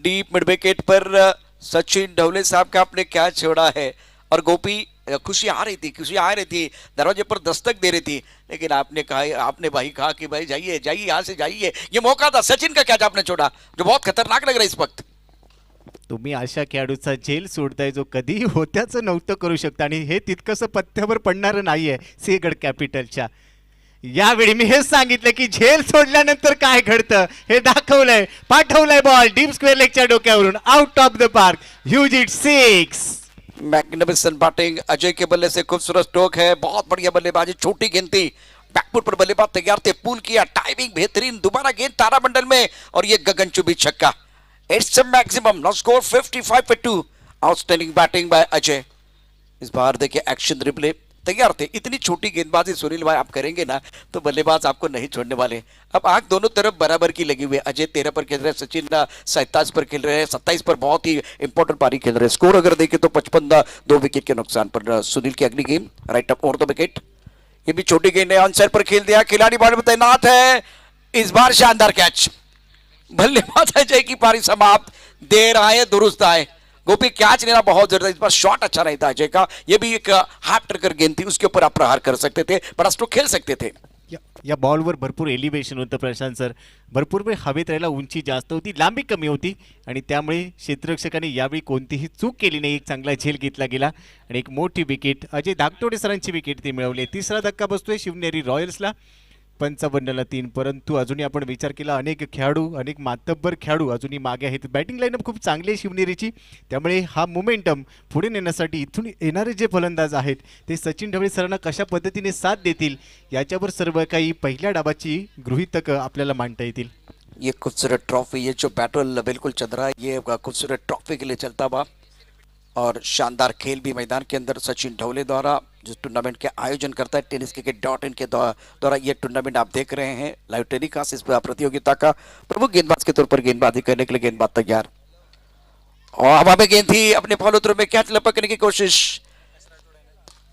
Speaker 4: डीप मिड विकेट पर सचिन ढवले साहब का आपने क्या छोड़ा है. और गोपी खुशी आ रही थी, दरवाजे पर दस्तक दे रही थी, लेकिन आपने भाई कहा कि भाई जाइए यहाँ से जाइए. ये मौका था. सचिन का क्या आपने छोड़ा, जो बहुत खतरनाक लग रहा है इस वक्त.
Speaker 3: तुम्ही अशा खेळाडूचा झेल सोडताय जो कधीही होत्याचं नव्हतं करू शकता आणि हे तितकंसं पत्त्यावर पडणारं नाहीये सिंहगड कॅपिटलच्या. यावेळी मी हेच सांगितलं की झेल सोडल्यानंतर काय घडतं हे दाखवलंय. पाठवलंय बॉल डीप स्क्वेअर लेगच्या डोक्यावरून out of the park. Huge hit 6.
Speaker 4: Magnificent batting. Ajay के बल्ले से खूबसूरत स्ट्रोक है, बहुत बढ़िया बल्लेबाजी. छोटी गेंद थी, बैकफुट पर बल्लेबाज तैयार थे, पुल किया, टाइमिंग बेहतरीन, दोबारा गेंद तारामंडल में और ये गगनचुंबी छक्का. It's a maximum. Now score 55 for 2. Outstanding batting by Ajay. इस बार देखिए एक्शन रिप्ले तैयार थे. इतनी छोटी गेंदबाजी सुनील भाई आप करेंगे ना तो बल्लेबाज आपको नहीं छोड़ने वाले. अब आंख दोनों तरफ बराबर की लगी हुई है. अजय 13 पर खेल रहे हैं, सचिन 27 पर खेल रहे हैं, 27 पर बहुत ही इंपॉर्टेंट पारी खेल रहे हैं. स्कोर अगर देखें तो 55, 2 विकेट के नुकसान पर. सुनील की अगली game right up over the wicket. ये भी छोटी गेंद है, ऑन साइड पर खेल दिया, खिलाड़ी बॉल में तैनात है. इस बार शानदार कैच. बल्लेबाज अजय की पारी समाप्त. देर आए दुरुस्त आए. गोपी कैच लेना बहुत जरूरी था. इस बार शॉट अच्छा नहीं था अजय का. ये भी एक हाफ टक्कर गेंद थी, उसके ऊपर आप प्रहार कर सकते थे, बड़ा स्ट्रोक खेल सकते थे.
Speaker 3: या बॉलवर भरपूर एलिव्हेशन होतं प्रशांत सर. भरपूर वेळ हवेत राहायला, उंची जास्त होती, लांबी कमी होती आणि त्यामुळे क्षेत्ररक्षकाने यावेळी कोणतीही चूक केली नाही. एक चांगला झेल घेतला गेला आणि एक मोठी विकेट अजय धाकटोडे सरांची विकेट ते मिळवली. 3रा धक्का बसतोय शिवनेरी रॉयल्सला 55ला 3. परंतु अजूनही आपण विचार केला अनेक खेळाडू, अनेक मातब्बर खेळाडू अजूनही मागे आहेत. बॅटिंग लाईनअप खूप चांगली आहे शिवनेरीची, त्यामुळे हा मोमेंटम पुढे नेण्यासाठी इथून येणारे जे फलंदाज आहेत ते सचिन ढवळे सरांना कशा पद्धतीने साथ देतील याच्यावर सर्व काही पहिल्या डावाची गृहीतक आपल्याला मांडता येतील.
Speaker 4: ये खूबसूरत ट्रॉफी, ये जो बैटल बिल्कुल चल रहा है, ये खूबसूरत ट्रॉफी के लिए चलता हुआ और शानदार खेल भी मैदान के अंदर सचिन ढोले द्वारा जो टूर्नामेंट के आयोजन करता है tenniscricket.in के द्वारा ये टूर्नामेंट आप देख रहे हैं लाइव टेलीकास्ट। इस प्रतियोगिता का प्रमुख गेंदबाज के तौर पर गेंदबाजी करने के लिए गेंदबाज तैयार और हवा में गेंद थी, अपने फॉलो थ्रू में कैच लपकने की कोशिश।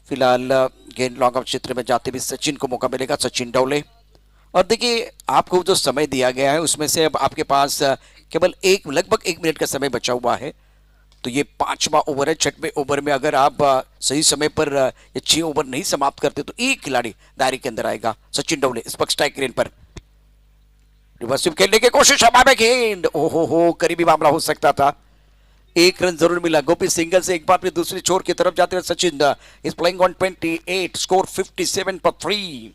Speaker 4: फिलहाल गेंद लॉन्ग ऑफ क्षेत्र में जाते भी सचिन को मौका मिलेगा, सचिन ढोले। और देखिए आपको जो समय दिया गया है उसमें से अब आपके पास केवल लगभग 1 मिनट का समय बचा हुआ है। तो ये 5वां ओवर है। 6वें ओवर में अगर आप सही समय पर ये 6 ओवर नहीं समाप्त करते तो एक खिलाड़ी दायरे के अंदर आएगा। सचिन ढोले स्पष्ट स्ट्राइक रेंज पर रिवर्स स्वीप खेलने की कोशिश, हवा में गेंद, ओहो हो, करीबी मामला हो सकता था। 1 रन जरूर मिला। गोपी सिंगल से एक बार फिर दूसरी छोर की तरफ जाते हुए Sachin is playing on 28, score 57 पर 3।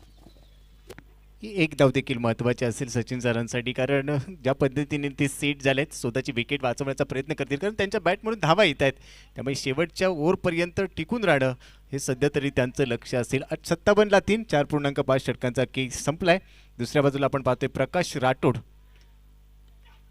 Speaker 3: एक धाव देखील महत्त्वाची असेल सचिन सरांसाठी, कारण ज्या पद्धतीने ते सेट झालेत स्वतःची विकेट वाचवण्याचा प्रयत्न करतील, कारण त्यांच्या बॅटमधून धावा येत आहेत, त्यामुळे शेवटच्या ओव्हरपर्यंत टिकून राहणं हे सध्या तरी त्यांचं लक्ष असेल। 57ला 3, 4.5 षटकांचा केस संपलाय। दुसऱ्या बाजूला आपण पाहतोय प्रकाश राठोड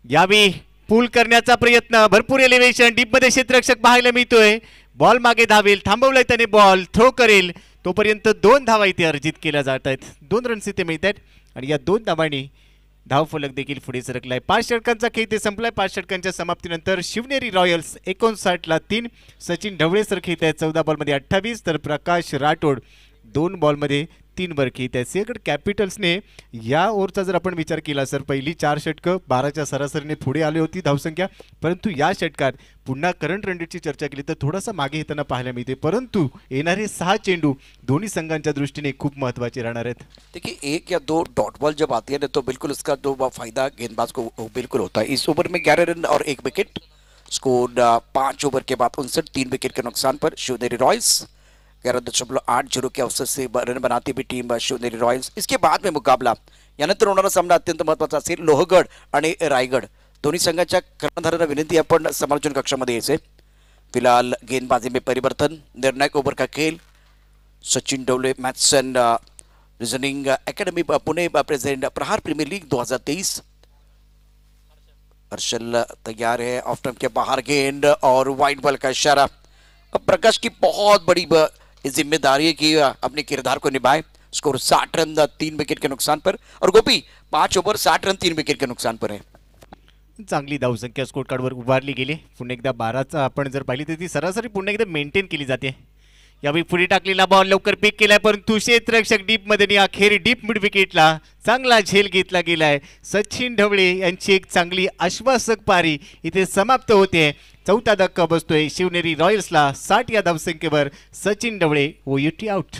Speaker 3: यावेळी पूल करण्याचा प्रयत्न, भरपूर एलिव्हेशन, डीपमध्ये क्षेत्ररक्षक पाहायला मिळतोय, बॉल मागे धावेल, थांबवलाय त्याने, बॉल थ्रो करेल, तोपर्यंत 2 धावा इथे अर्जित केल्या जात आहेत, 2 रन्स इथे मिळत आहेत आणि या 2 धावांनी धावफलक देखील पुढे सरकलाय। 5 षटकांचा खेळ इथे संपलाय। 5 षटकांच्या समाप्तीनंतर शिवनेरी रॉयल्स 59ला 3, सचिन ढवळे सर खेळत आहेत 14 बॉलमध्ये 28, तर प्रकाश राठोड 2 बॉलमध्ये 3 वर खेळत आहेत। सिंहगड कॅपिटल्सने या ओव्हरचा जर आपण विचार केला सर, पहिली 4 षटकं 12च्या सरासरीने पुढे आली होती धावसंख्या, परंतु या षटकात पुन्हा करंट रन रेटची चर्चा केली तर थोडासा मागे येताना पाहायला मिळते, परंतु येणारे 6 चेंडू दोन्ही संघांच्या दृष्टीने खूप महत्त्वाचे राहणार आहेत।
Speaker 4: देखिए 1 या 2 डॉट बॉल जब आती है ना तो बिल्कुल उसका जो फायदा गेंदबाज को बिल्कुल होता है। इस ओवर में 11 रन और 1 विकेट, स्कोर 5 ओवर के बाद 59, 3 विकेट के नुकसान पर शिवनेरी रॉयल्स 11.80 के अवसर से रन बनाती हुई टीम शिवनेरी रॉयल्स। इसके बाद में मुकाबला यानंतर होणारा सामना अत्यंत महत्त्वाचा असेल लोहगड आणि रायगड। दोन्ही संघाच्या कर्णधारांना विनंती आपण समालोचन कक्षामध्ये यायचे। फिलहाल गेंदबाजी में परिवर्तन, निर्णायक ओवर का खेल। Sachin Dhole maths and reasoning academy Pune present Prahar premier league 2023। Harshal तैयार है, ऑफ स्टंप के बाहर गेंद और वाइड बॉल का इशारा। अब प्रकाश की बहुत बड़ी जिम्मेदारी है कि अपने किरदार को निभाए। स्कोर 60 रन 3 विकेट के नुकसान पर और गोपी 5 ओवर 60 रन 3 विकेट के नुकसान पर है।
Speaker 3: चांगली धावसंख्या स्कोर कार्डवर उभारली गेली। पुन्हा एकदा 12चा आपण जर पाहिली तर ती सरासरी पुन्हा एकदा मेंटेन केली जाते। यावेळी पुढे टाकलेला बॉल लवकर पिक केलाय, परंतु क्षेत्ररक्षक डीपमध्ये आणि अखेर डीप मिड विकेटला चांगला झेल घेतला गेलाय। सचिन ढवळे यांची एक चांगली आश्वासक पारी इथे समाप्त होते। 4था धक्का बसतोय शिवनेरी रॉयल्सला 60 या धावसंख्येवर सचिन ढवळे ओयूटी आउट।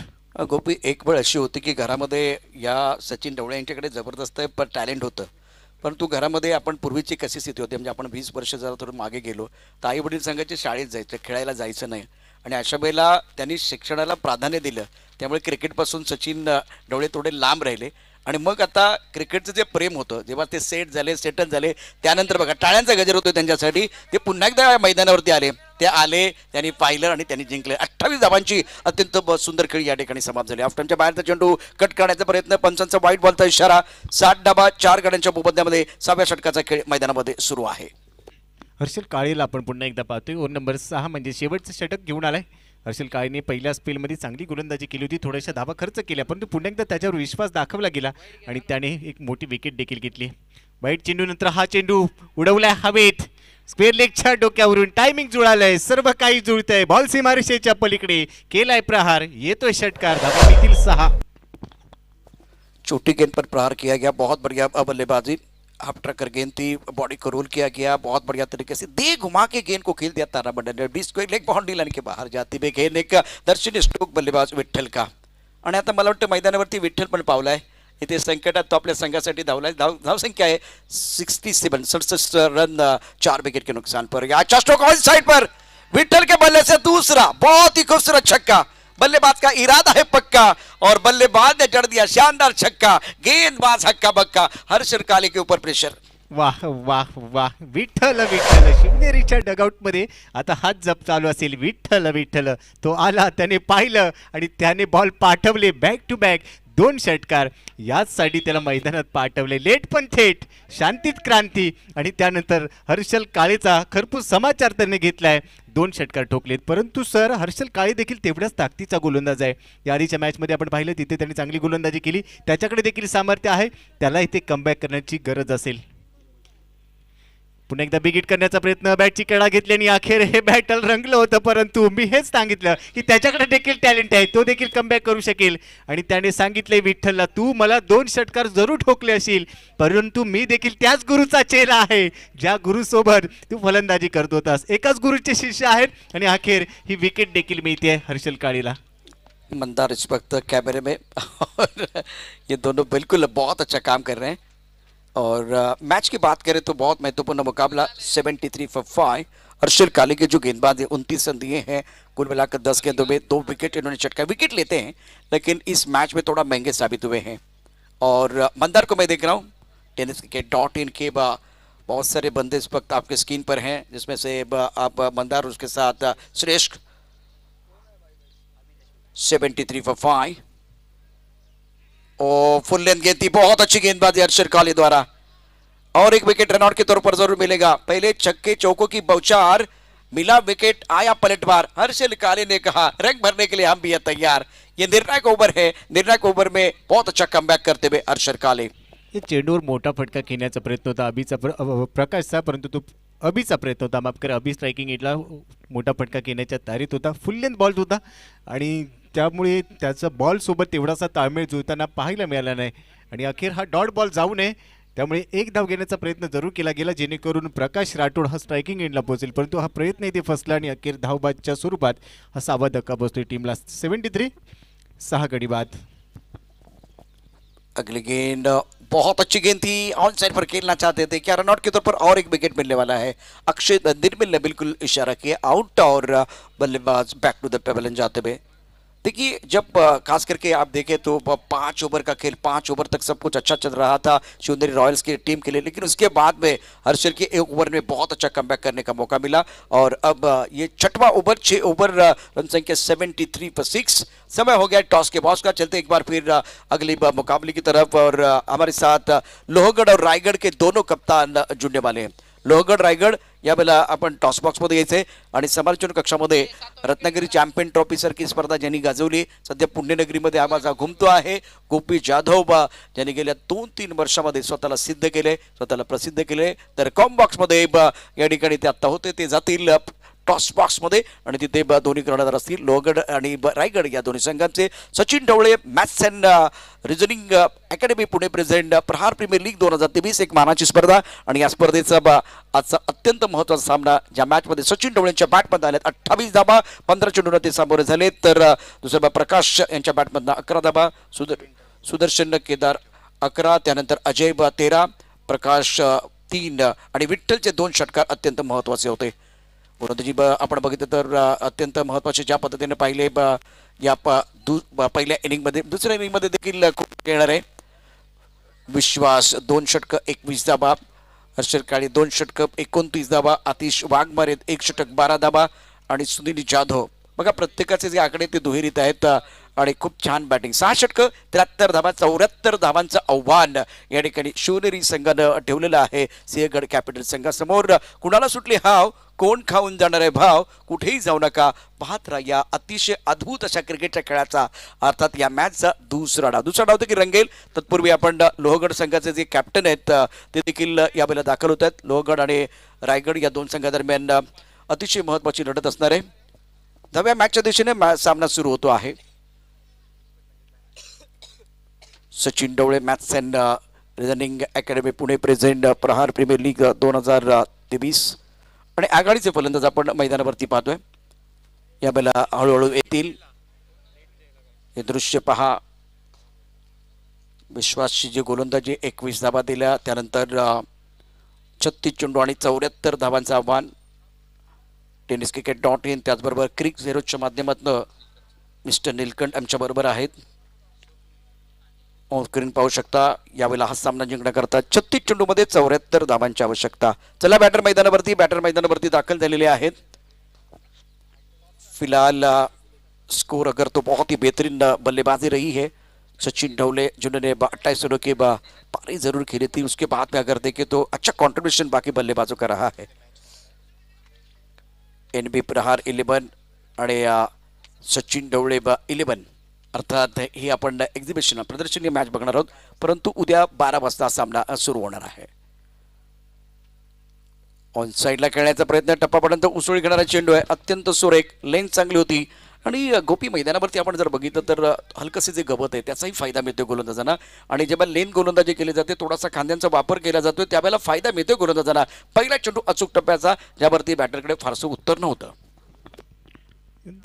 Speaker 4: गोपी एक वेळ अशी होती की घरामध्ये या सचिन ढवळे यांच्याकडे जबरदस्त टॅलेंट होतं, परंतु घरामध्ये आपण पूर्वीची कशी स्थिती होती म्हणजे आपण 20 वर्ष जरा थोडं मागे गेलो तर आई वडील सांगायचे शाळेत जायचं, खेळायला जायचं नाही, आणि अशा वेळेला त्यांनी शिक्षणाला प्राधान्य दिलं, त्यामुळे क्रिकेटपासून सचिन ढवळे थोडे लांब राहिले। आणि मग आता क्रिकेटचं जे प्रेम होतं जेव्हा ते सेट झाले, सेटल झाले, त्यानंतर बघा टाळ्यांचा गजर होतो त्यांच्यासाठी, ते पुन्हा एकदा मैदानावरती आले, त्यांनी पाहिलं आणि त्यांनी जिंकले। 28 धावांची अत्यंत सुंदर खेळ या ठिकाणी समाप्त झाली। ऑफस्टंपच्या बाहेरचा चेंडू कट करण्याचा प्रयत्न, पंचांचा वाईट बॉलचा इशारा, 60 धावा 4 गड्यांच्या मोबदल्यामध्ये 6व्या षटकाचा खेळ मैदानामध्ये सुरू आहे।
Speaker 3: हर्षल काळेला आपण पुन्हा एकदा पाहतोय, ओव्हर नंबर 6 म्हणजे शेवटचं षटक घेऊन आलाय। हर्षल काळेने पहिल्या स्पेलमध्ये चांगली गोलंदाजी केली होती, थोड्याशा धावा खर्च केल्या, परंतु पुन्हा एकदा त्याच्यावर विश्वास दाखवला गेला आणि त्याने एक मोठी विकेट देखील घेतली। वाईट चेंडू नंतर हा चेंडू उडवलाय हवेत, स्क्वेअर लेगच्या डोक्यावरून टायमिंग जुळालंय, सर्व काही जुळतंय, बॉल सीमारेषेच्या पलीकडे केलाय प्रहार, येतोय षटकार, धावा मिळतील 6।
Speaker 4: छोटी गेंद पर प्रहार किया गया, बहुत बढ़िया बल्लेबाजी, हाफ ट्रकर गेंद थी, बॉडी को रोल किया गया, बहुत बढ़िया तरीके से दे घुमा के गेंद को खेल दिया तारामंडल ने। 20 को लेग बाउंड्री लाइन के बाहर जाती हुई गेंद एक दर्शनी स्ट्रोक बल्लेबाज विठ्ठल का, आणि आता मला वाटतं मैदानावरती विठ्ठल पण पावलाय, इथे संकटात तो आपल्या संघासाठी धावलाय। धावसंख्या आहे 67 रन 4 विकेट के नुकसान पर। याचा स्ट्रोक ऑन साइड पर विठ्ठल के बल्ले से दूसरा बहुत ही खूबसूरत छक्का, बल्लेबाज का इरादा है पक्का और बल्लेबाज ने जड़ दिया शानदार छक्का, गेंदबाज हक्का बक्का, हर्षल काळे के ऊपर प्रेशर।
Speaker 3: वाह वाह वाह, विठ्ठल विठ्ठल, शिवनेरीच्या डगआउटमध्ये आता हात जप चालू असेल, विठ्ठल विठ्ठल, तो आला, त्याने पाहिलं आणि त्याने बॉल पाठवले बॅक टू बॅक, 2 षटकार याचसाठी त्याला मैदानात पाठवले. लेट पण थेट, शांतीत क्रांती. आणि त्यानंतर हर्षल काळेचा खरपूस समाचार त्याने घेतलाय. 2 षटकार ठोकलेत. परंतु सर, हर्षल काळे देखील तेवढ्याच ताकदीचा गोलंदाज आहे. या आधीच्या मॅचमध्ये आपण पाहिलं तिथे त्यांनी चांगली गोलंदाजी केली. त्याच्याकडे देखील सामर्थ्य आहे. त्याला इथे कमबॅक करण्याची गरज असेल. पुन्हा एकदा बिग हिट करण्याचा प्रयत्न, बॅटची कडा घेतली आणि अखेर हे बॅटल रंगलं होतं. परंतु मी हेच सांगितलं की त्याच्याकडे देखील टॅलेंट आहे, तो देखील कमबॅक करू शकेल. आणि त्याने सांगितले विठ्ठलला, तू मला 2 षटकार जरूर ठोकले असतील, परंतु मी देखील त्याच गुरुचा चेला आहे ज्या गुरुसोबत तू फलंदाजी करत होतास. एकाच गुरुचे शिष्य आहेत आणि अखेर ही विकेट देखील मिळते हर्षल काळेला.
Speaker 4: मंदार इस वक्त कैमरे में और ये दोनों बिल्कुल बहुत अच्छा काम कर रहे हैं. और मैच की बात करें तो बहुत महत्वपूर्ण मुकाबला 73 फॉर 5. हर्षल काले के जो गेंदबाज 29 रन दिए हैं, कुल मिलाकर 10 गेंदों में 2 विकेट इन्होंने चटका. विकेट लेते हैं लेकिन इस मैच में थोड़ा महंगे साबित हुए हैं. और मंदार को मैं देख रहा हूँ टेनिस के .in के बहुत सारे बंदे इस वक्त आपके स्क्रीन पर हैं, जिसमें से आप मंदार उसके साथ श्रेष्ठ 73 फॉर 5. और फुल लेंथ गेंद थी, बहुत अच्छी गेंदबाजी हर्षल काले द्वारा. और एक विकेट रनआउट के तौर पर जरूर मिलेगा. पहले छक्के चौकों की बौछार, मिला विकेट, आया पलटवार. हर्षल काले ने कहा रंग भरने के लिए हम भी है तैयार. ये निर्णायक ओवर है. निर्णायक ओवर में बहुत अच्छा कमबॅक करते हुए हर्षल काले.
Speaker 3: हे चेंडूवर मोठा फटका खेळण्याचा प्रयत्न होता प्रकाशचा, परंतु तो अभिचा प्रयत्न होता. माफ करा, अभि स्ट्रायकिंग एजला मोठा फटका घेण्याच्या तयारीत होता. फुल लेंथ बॉल होता आणि त्यामुळे त्याचा बॉलसोबत तेवढासा ताळमेळ जुळताना पाहायला मिळाला नाही. आणि अखेर हा डॉट बॉल जाऊ नये त्यामुळे एक धाव घेण्याचा प्रयत्न जरूर केला गेला, जेणेकरून प्रकाश राठोड हा स्ट्रायकिंग एंडला पोहोचेल. परंतु हा प्रयत्न इथे फसला आणि अखेर धावबादच्या स्वरूपात हा 6वा धक्का बसतोय टीमला. 73 6 गडी बाद.
Speaker 4: अगली गेंद बहुत अच्छी गेंद थी, ऑन साइड पर खेलना चाहते थे. क्या रनआउट के तौर पर और एक विकेट मिलने वाला है. अक्षय निर्मल ने बिल्कुल इशारा किया आउट और बल्लेबाज बैक टू द पेवेलियन जाते हुए. देखिए, जब खास करके आप देखें तो 5 ओवर का खेल, 5 ओवर तक सब कुछ अच्छा चल रहा था शिवनेरी रॉयल्स की टीम के लिए, लेकिन उसके बाद में हर्षल के 1 ओवर में बहुत अच्छा कमबैक करने का मौका मिला. और अब ये 6वां ओवर, 6 ओवर, रन संख्या 73 पर 6. समय हो गया टॉस के बॉस का. चलते एक बार फिर अगली मुकाबले की तरफ. और हमारे साथ लोहगड और रायगढ़ के दोनों कप्तान जुड़ने वाले हैं. लोहगड रायगड यावेळेला आपण टॉस बॉक्समध्ये यायचे आणि समालोचन कक्षामध्ये रत्नागिरी चॅम्पियन ट्रॉफी सारखी स्पर्धा ज्यांनी गाजवली, सध्या पुण्यनगरीमध्ये हा माझा घुमतो आहे, गोपी जाधव, ज्यांनी गेल्या 2-3 वर्षामध्ये स्वतःला सिद्ध केले, स्वतःला प्रसिद्ध केले. तर कॉम बॉक्समध्ये या ठिकाणी ते आत्ता होते, ते जातील टॉस बॉक्समध्ये आणि तिथे दोन्ही कर्णधार असतील लोहगड आणि रायगड या दोन्ही संघांचे. Sachin Dhawale, maths and reasoning academy Pune present Prahar premier league 2023 एक मानाची स्पर्धा. आणि या स्पर्धेचा आजचा अत्यंत महत्त्वाचा सामना, ज्या मॅचमध्ये सचिन ढवळेंच्या बॅटमधून आल्यात 28 धाबा, 15 चेंडूंना ते सामोरे झाले. तर दुसरा प्रकाश यांच्या बॅटमधून 11 धाबा, सुदर्शन केदार 11, त्यानंतर अजय 13, प्रकाश 3 आणि विठ्ठलचे 2 षटकार अत्यंत महत्त्वाचे होते. जी आपण बघितलं तर अत्यंत महत्त्वाचे ज्या पद्धतीने पाहिले या पहिल्या इनिंगमध्ये, दुसऱ्या इनिंगमध्ये देखील खूप येणार आहे. विश्वास 2 षटक 21 धाबा, हर्षल काळे 2 षटक 29 धाबा, आतिश वाघमारे 1 षटक 12 धाबा आणि सुनील जाधव. बघा, प्रत्येकाचे जे आकडे ते दुहेरीत आहेत आणि खूप छान बॅटिंग. 6 षटक 73 धाबा, 74 धावांचं आव्हान या ठिकाणी शिवनेरी संघानं ठेवलेलं आहे सिंहगड कॅपिटल संघासमोर. कुणाला सुटली हाव, कोण खाऊन जाणार आहे भाव, कुठेही जाऊ नका, पाहत राहा या अतिशय अद्भुत अशा क्रिकेटच्या खेळाचा, अर्थात या मॅचचा दुसरा डाव देखील रंगेल. तत्पूर्वी आपण लोहगड संघाचे जे कॅप्टन आहेत ते देखील यावेळेला दाखल होत आहेत. लोहगड आणि रायगड या 2 संघादरम्यान अतिशय महत्त्वाची लढत असणार आहे. 10व्या मॅचच्या दिशेने सामना सुरू होतो आहे. Sachin Dhawale, maths and reasoning academy Pune present Prahar premier league 2023 आणि आघाडीचे फलंदाज आपण मैदानावरती पाहतोय. यावेळेला हळूहळू येतील. हे दृश्य पहा. विश्वासची जी गोलंदाजी 21 धाबा दिल्या, त्यानंतर 36 चेंडू आणि 74 धावांचं आव्हान. टेनिस क्रिकेट .in त्याचबरोबर क्रिक झेरोच्या माध्यमातून मिस्टर नीलकंठ आमच्याबरोबर आहेत. ऑन स्क्रीन पाहू शकता. यावेळेला हा सामना जिंकण्याकरता 36 चेंडूमध्ये 74 धावांची आवश्यकता. चला, बॅटर मैदानावरती दाखल झालेले आहेत. फिलहाल स्कोर अगर तो बहुत ही बेहतरीन बल्लेबाजी रही है, सचिन ढवले जिन्होंने 28 रनों की पारी जरूर खेली थी, उसके बाद में अगर देखें तो अच्छा कंट्रीब्यूशन बाकी बल्लेबाजों का रहा है। NB प्रहार 11 आणि सचिन ढवळे 11, अर्थात ही आपण एक्झिबिशन प्रदर्शनी मॅच बघणार आहोत, परंतु उद्या 12 वाजता सामना सुरू होणार आहे। ऑन साईडला खेळण्याचा प्रयत्न, टप्पापर्यंत उसळी घेणारा चेंडू आहे, अत्यंत सुरेख, लेन चांगली होती आणि गोपी मैदानावरती आपण जर बघितलं तर हलकसे जे गवत आहे त्याचाही फायदा मिळतो गोलंदाजांना, आणि जेव्हा लेन गोलंदाजी केली जाते थोडासा खांद्यांचा वापर केला जातोय त्यावेळेला फायदा मिळतो गोलंदाजांना। पहिला चेंडू अचूक टप्प्याचा, ज्यावरती बॅटरकडे फारसं उत्तर नव्हतं।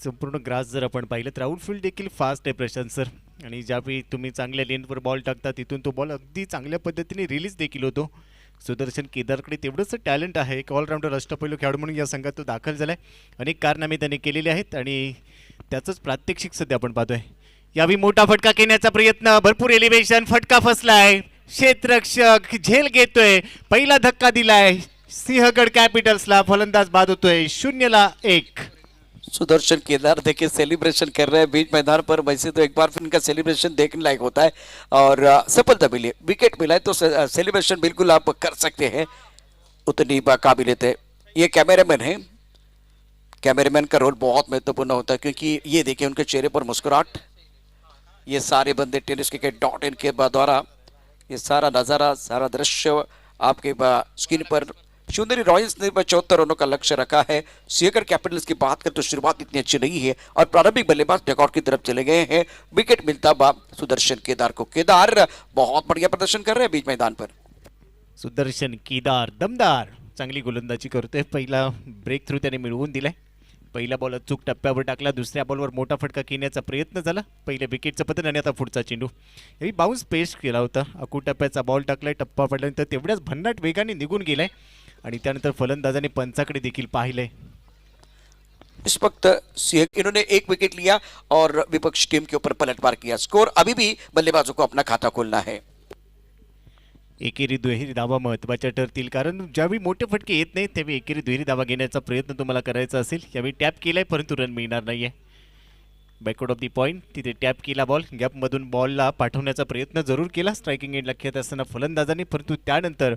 Speaker 3: संपूर्ण ग्रास जर आपण पाहिलं तर आउटफील्ड देखील फास्ट आहे प्रशांत सर, आणि ज्यावेळी तुम्ही चांगल्या लेनवर बॉल टाकता तिथून तो बॉल अगदी चांगल्या पद्धतीने रिलीज देखील होतो। सुदर्शन केदारकडे तेवढंच टॅलेंट आहे, एक ऑलराऊंडर अष्टपैलू खेळाडू म्हणून या संघात तो दाखल झालाय, अनेक कारनामे त्याने केलेले आहेत आणि त्याचंच प्रात्यक्षिक सध्या आपण पाहतोय। यावेळी मोठा फटका घेण्याचा प्रयत्न, भरपूर एलिव्हेशन, फटका फसलाय, क्षेत्ररक्षक झेल घेतोय, पहिला धक्का दिलाय सिंहगड कॅपिटल्सला, फलंदाज बाद होतोय 0-1।
Speaker 4: सुदर्शन केदार देखिए सेलिब्रेशन कर रहे हैं बीच मैदान पर। वैसे तो एक बार फिर इनका सेलिब्रेशन देखने लायक होता है और सफलता मिली, विकेट मिला है तो सेलिब्रेशन बिल्कुल आप कर सकते हैं, उतनी काबिलियत है। ये कैमरामैन है, कैमरामैन का रोल बहुत महत्वपूर्ण होता है क्योंकि ये देखिए उनके चेहरे पर मुस्कुराहट, ये सारे बंदे टेनिस क्रिकेट .in के द्वारा ये सारा नज़ारा, सारा दृश्य आपके स्क्रीन पर। शिवनेरी रॉयल्स ने 74 रनों का लक्ष्य रखा है। सिंहगढ़ कैपिटल्स की बात करें तो शुरुआत इतनी अच्छी नहीं है और प्रारंभिक बल्लेबाज डगआउट की तरफ चले गए हैं। विकेट मिलता सुदर्शन केदार को। केदार बहुत बढ़िया प्रदर्शन कर रहे हैं बीच मैदान पर।
Speaker 3: सुदर्शन केदार दमदार चांगली गोलंदाजी करतोय, पहिला ब्रेक थ्रू त्याने मिळवून दिलाय, पहिला बॉल अचूक टप्प्यावर टाकला, दुसऱ्या बॉलवर मोठा फटका घेण्याचा प्रयत्न झाला, पहिल्या विकेटचं पतन आणि आता पुढचा चेंडू। यावेळी बाउन्स पेस्ट केला होता, अकूट टप्प्याचा बॉल टाकलाय, टप्पा पडल्यानंतर तेवढ्याच भन्नाट वेगाने निघून गेलाय आणि त्यानंतर फलंदाजाने पंचाकडे देखील पाहिलंय।
Speaker 4: इस वक्त इन्होंने एक विकेट लिया और विपक्ष टीम के ऊपर पलटवार किया। स्कोर अभी भी बल्लेबाजों को अपना खाता खोलना है।
Speaker 3: एकेरी दुहेरी धावा महत्त्वाच्या ठरतील, कारण ज्यावेळी मोठे फटके येत नाहीत त्यावेळी एकेरी दुहेरी धावा घेण्याचा प्रयत्न तुम्हाला करायचा असेल। यावेळी टॅप केलाय परंतु रन मिळणार नाहीये। बॅकवर्ड ऑफ दी पॉईंट तिथे टॅप केला बॉल, गॅपमधून बॉलला पाठवण्याचा प्रयत्न जरूर केला स्ट्रायकिंग एंडला खेळत असताना फलंदाजाने, परंतु त्यानंतर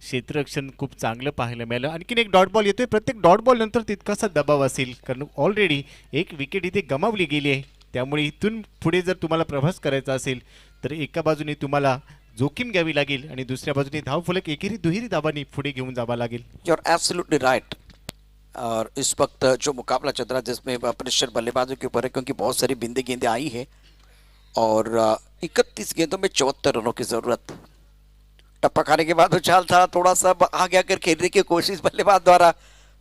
Speaker 3: क्षेत्ररक्षण खूप चांगलं पाहायला मिळालं। आणखीन एक डॉट बॉल येतोय, प्रत्येक डॉट बॉल नंतर तितकासा दबाव असेल कारण ऑलरेडी एक विकेट इथे गमावली गेली आहे, त्यामुळे इथून पुढे जर तुम्हाला प्रवास करायचा असेल तर एका बाजूने तुम्हाला जोखीम घ्यावी लागेल आणि दुसऱ्या बाजूने धावफलक एकेरी दुहेरी धावांनी पुढे घेऊन जावा लागेल।
Speaker 4: You are absolutely right. और इस वक्त जो मुकाबला चल रहा है जिसमें प्रेशर बल्लेबाजों के ऊपर है क्योंकि बहुत सारी बिंदे गेंदें आई है और 31 गेंदों में 74 रनों की जरूरत। टप्पा खाने के बाद उछाल था, थोड़ा सा आगे आकर खेलने की कोशिश बल्लेबाज द्वारा।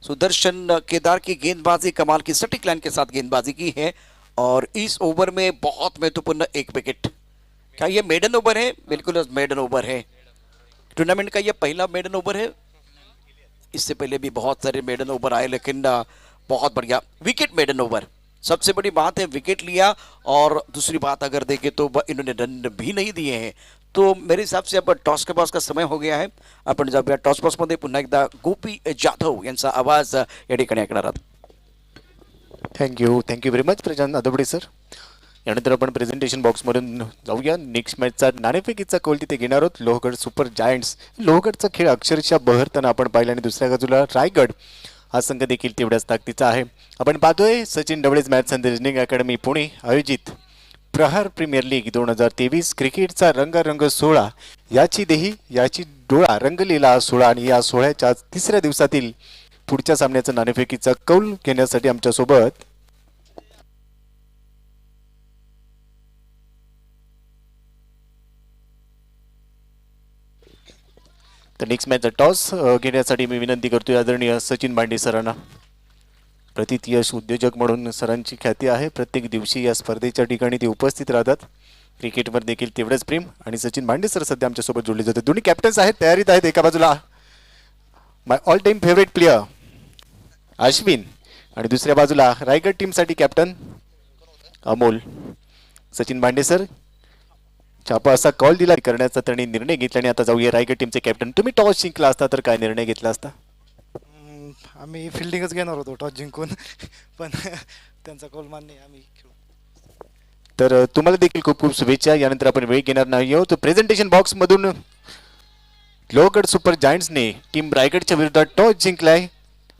Speaker 4: सुदर्शन केदार की गेंदबाजी कमाल की सटीक लाइन के साथ गेंदबाजी की है और इस ओवर में बहुत महत्वपूर्ण एक विकेट। क्या ये मेडन ओवर है? बिल्कुल मेडन ओवर है, टूर्नामेंट का ये पहला मेडन ओवर है। इससे पहले भी बहुत सारे मेडन ओवर आए लेकिन बहुत बढ़िया विकेट मेडन ओवर। सबसे बड़ी बात है विकेट लिया और दूसरी बात अगर देखें तो इन्होंने रन भी नहीं दिए हैं। तो मेरे हिसाब से अब टॉस के बॉस का समय हो गया है। आपण जाऊया टॉस बॉक्समध्ये पुन्हा एकदा गोपी जाधव यांचा आवाज या ठिकाणी ऐकणार आहात।
Speaker 3: Thank you very much Prashant Adbade sir. यानंतर आपण प्रेझेंटेशन बॉक्समधून जाऊया, नेक्स्ट मॅचचा नाणेफेकीचा कौल तिथे घेणार आहोत। लोहगड सुपर जायंट्स, लोहगडचा खेळ अक्षरशः बहरताना आपण पाहिला आणि दुसऱ्या बाजूला रायगड हा संघ देखील तेवढ्याच ताकदीचा आहे। आपण पाहतोय Sachin Dhawale's maths and reasoning academy Pune आयोजित प्रहार प्रीमियर लीग 2023 क्रिकेटचा रंगारंग सोहळा, याची देही याची डोळा रंगलेला हा सोहळा, आणि या सोहळ्याच्या तिसऱ्या दिवसातील पुढच्या सामन्याचा नाणेफेकीचा कौल घेण्यासाठी आमच्यासोबत तर नेक्स्ट मॅचचा टॉस घेण्यासाठी मी विनंती करतोय आदरणीय सचिन भांडे सरांना। प्रतीत यश उद्योजक म्हणून सरांची ख्याती आहे, प्रत्येक दिवशी या स्पर्धेच्या ठिकाणी ते उपस्थित राहतात, क्रिकेटवर देखील तेवढंच प्रेम। आणि सचिन भांडे सर सध्या आमच्यासोबत जोडले जातात, दोन्ही कॅप्टन्स आहेत, तयारीत आहेत। एका बाजूला my all time favourite player Ashwin आणि दुसऱ्या बाजूला रायगड टीमसाठी कॅप्टन अमोल। सचिन भांडे सर छापा असा कॉल दिला करण्याचा त्यांनी निर्णय घेतला आणि आता जाऊया रायगड टीमचे कॅप्टन, तुम्ही टॉस जिंकला असता तर काय निर्णय घेतला असता?
Speaker 5: आम्ही फिल्डिंगच घेणार होतो टॉस जिंकून, पण त्यांचा कॉल मान्य आहे, आम्ही खेळू।
Speaker 3: तर तुम्हाला देखील खूप खूप शुभेच्छा. यानंतर आपण वेळ घेणार नाही आहोत. प्रेझेंटेशन बॉक्समधून लोहगड सुपर जायंट्सने टीम रायगडच्या विरुद्ध टॉस जिंकलाय.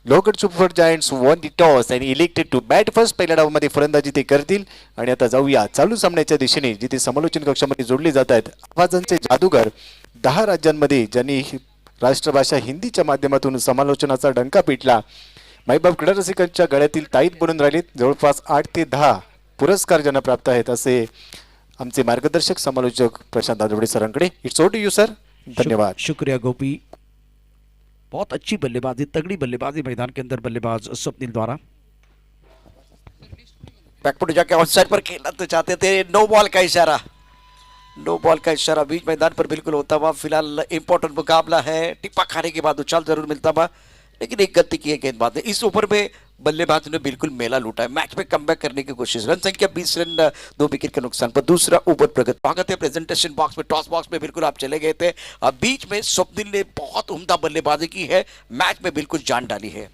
Speaker 3: Lohagad super giants won the toss आणि इलेक्टेड टू बॅट फर्स्ट. पहिल्या डावामध्ये फलंदाजी ते करतील. आणि आता जाऊया चालू सामन्याच्या दिशेने, जिथे समालोचन कक्षामध्ये जोडले जात आहेत आवाजांचे जादूगार. 10 राज्यांमध्ये ज्यांनी राष्ट्रभाषा हिंदीच्या माध्यमातून समालोचनाचा डंका पिटला. माईबाप क्रीडा रसिकांच्या गळ्यातील ताईत बनून राहिलेत. जवळपास 8 ते 10 पुरस्कार ज्यांना प्राप्त आहेत असे आमचे मार्गदर्शक समालोचक प्रशांत दादोडे सरांकडे. It's over to you sir. धन्यवाद.
Speaker 6: शुक्रिया गोपी. बहुत अच्छी बल्लेबाजी, तगड़ी बल्लेबाजी मैदान के अंदर बल्लेबाज स्वप्निल द्वारा.
Speaker 4: बैकफुट जाके ऑफसाइड पर खेलना तो चाहते थे, नो बॉल का इशारा, नो बॉल का इशारा बीच मैदान पर बिल्कुल होता हुआ. फिलहाल इंपॉर्टेंट मुकाबला है, टिप्पा खाने के बाद उछाल जरूर मिलता हुआ, लेकिन एक गलती की है गेंदबाज ने. इस ओवर में बल्लेबाज ने बिल्कुल मेला लूटा है. मैच में कमबैक करने की कोशिश. रन संख्या 20 रन 2 विकेट के नुकसान पर. दूसरा ओवर प्रगति. स्वागत है प्रेजेंटेशन बॉक्स में. टॉस बॉक्स में बिल्कुल आप चले गए थे. अब बीच में स्वप्निल ने बहुत उम्दा बल्लेबाजी की है, मैच में बिल्कुल जान डाली है.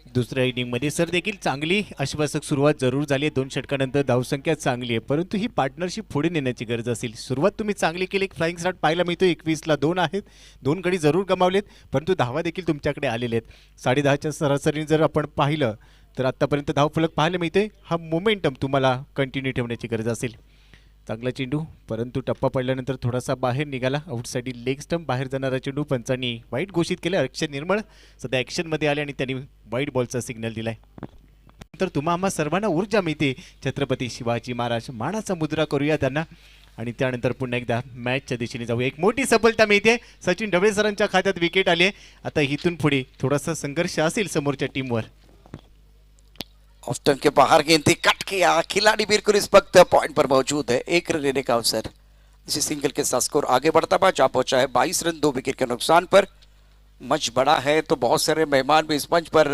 Speaker 3: दुसऱ्या इनिंगमध्ये सर देखील चांगली आश्वासक सुरुवात जरूर झाली आहे. 2 षटकानंतर धावसंख्या चांगली आहे, परंतु ही पार्टनरशिप पुढे नेण्याची गरज असेल. सुरुवात तुम्ही चांगली केली. फ्लाइंग स्टार्ट पाहायला मिळतो. 21ला 2 आहेत. 2 गडी जरूर गमावलेत, परंतु धावा देखील तुमच्याकडे आलेले आहेत. 10.5च्या सरासरीने जर आपण पाहिलं तर आत्तापर्यंत धावफलक पाहायला मिळते. हा मोमेंटम तुम्हाला कंटिन्यू ठेवण्याची गरज असेल. चांगला चेंडू, परंतु टप्पा पडल्यानंतर थोडासा बाहेर निघाला. आउटसाइड लेग स्टंप बाहेर जाणारा चेंडू पंचांनी वाईट घोषित केला. अक्षय निर्मळ सध्या ॲक्शनमध्ये आले आणि त्यांनी वाईट बॉलचा सिग्नल दिलाय. नंतर तुम्हा आम्हा सर्वांना ऊर्जा मिळते. छत्रपती शिवाजी महाराज मानाचा मुद्रा करूया त्यांना. आणि त्यानंतर पुन्हा एकदा मॅचच्या दिशेने जाऊया. एक मोठी सफलता मिळते. सचिन ढवळे सरांच्या खात्यात विकेट आली आहे. आता इथून पुढे थोडासा संघर्ष असेल समोरच्या टीमवर.
Speaker 4: ऑफ स्टंप के बाहर गेंद थी, कट किया. खिलाड़ी बिल्कुल इस वक्त पॉइंट पर मौजूद है. 1 रन लेने का अवसर. इसी सिंगल के साथ स्कोर आगे बढ़ता हुआ जा पहुंचा है 22 रन 2 विकेट के नुकसान पर. मंच बड़ा है तो बहुत सारे मेहमान भी इस मंच पर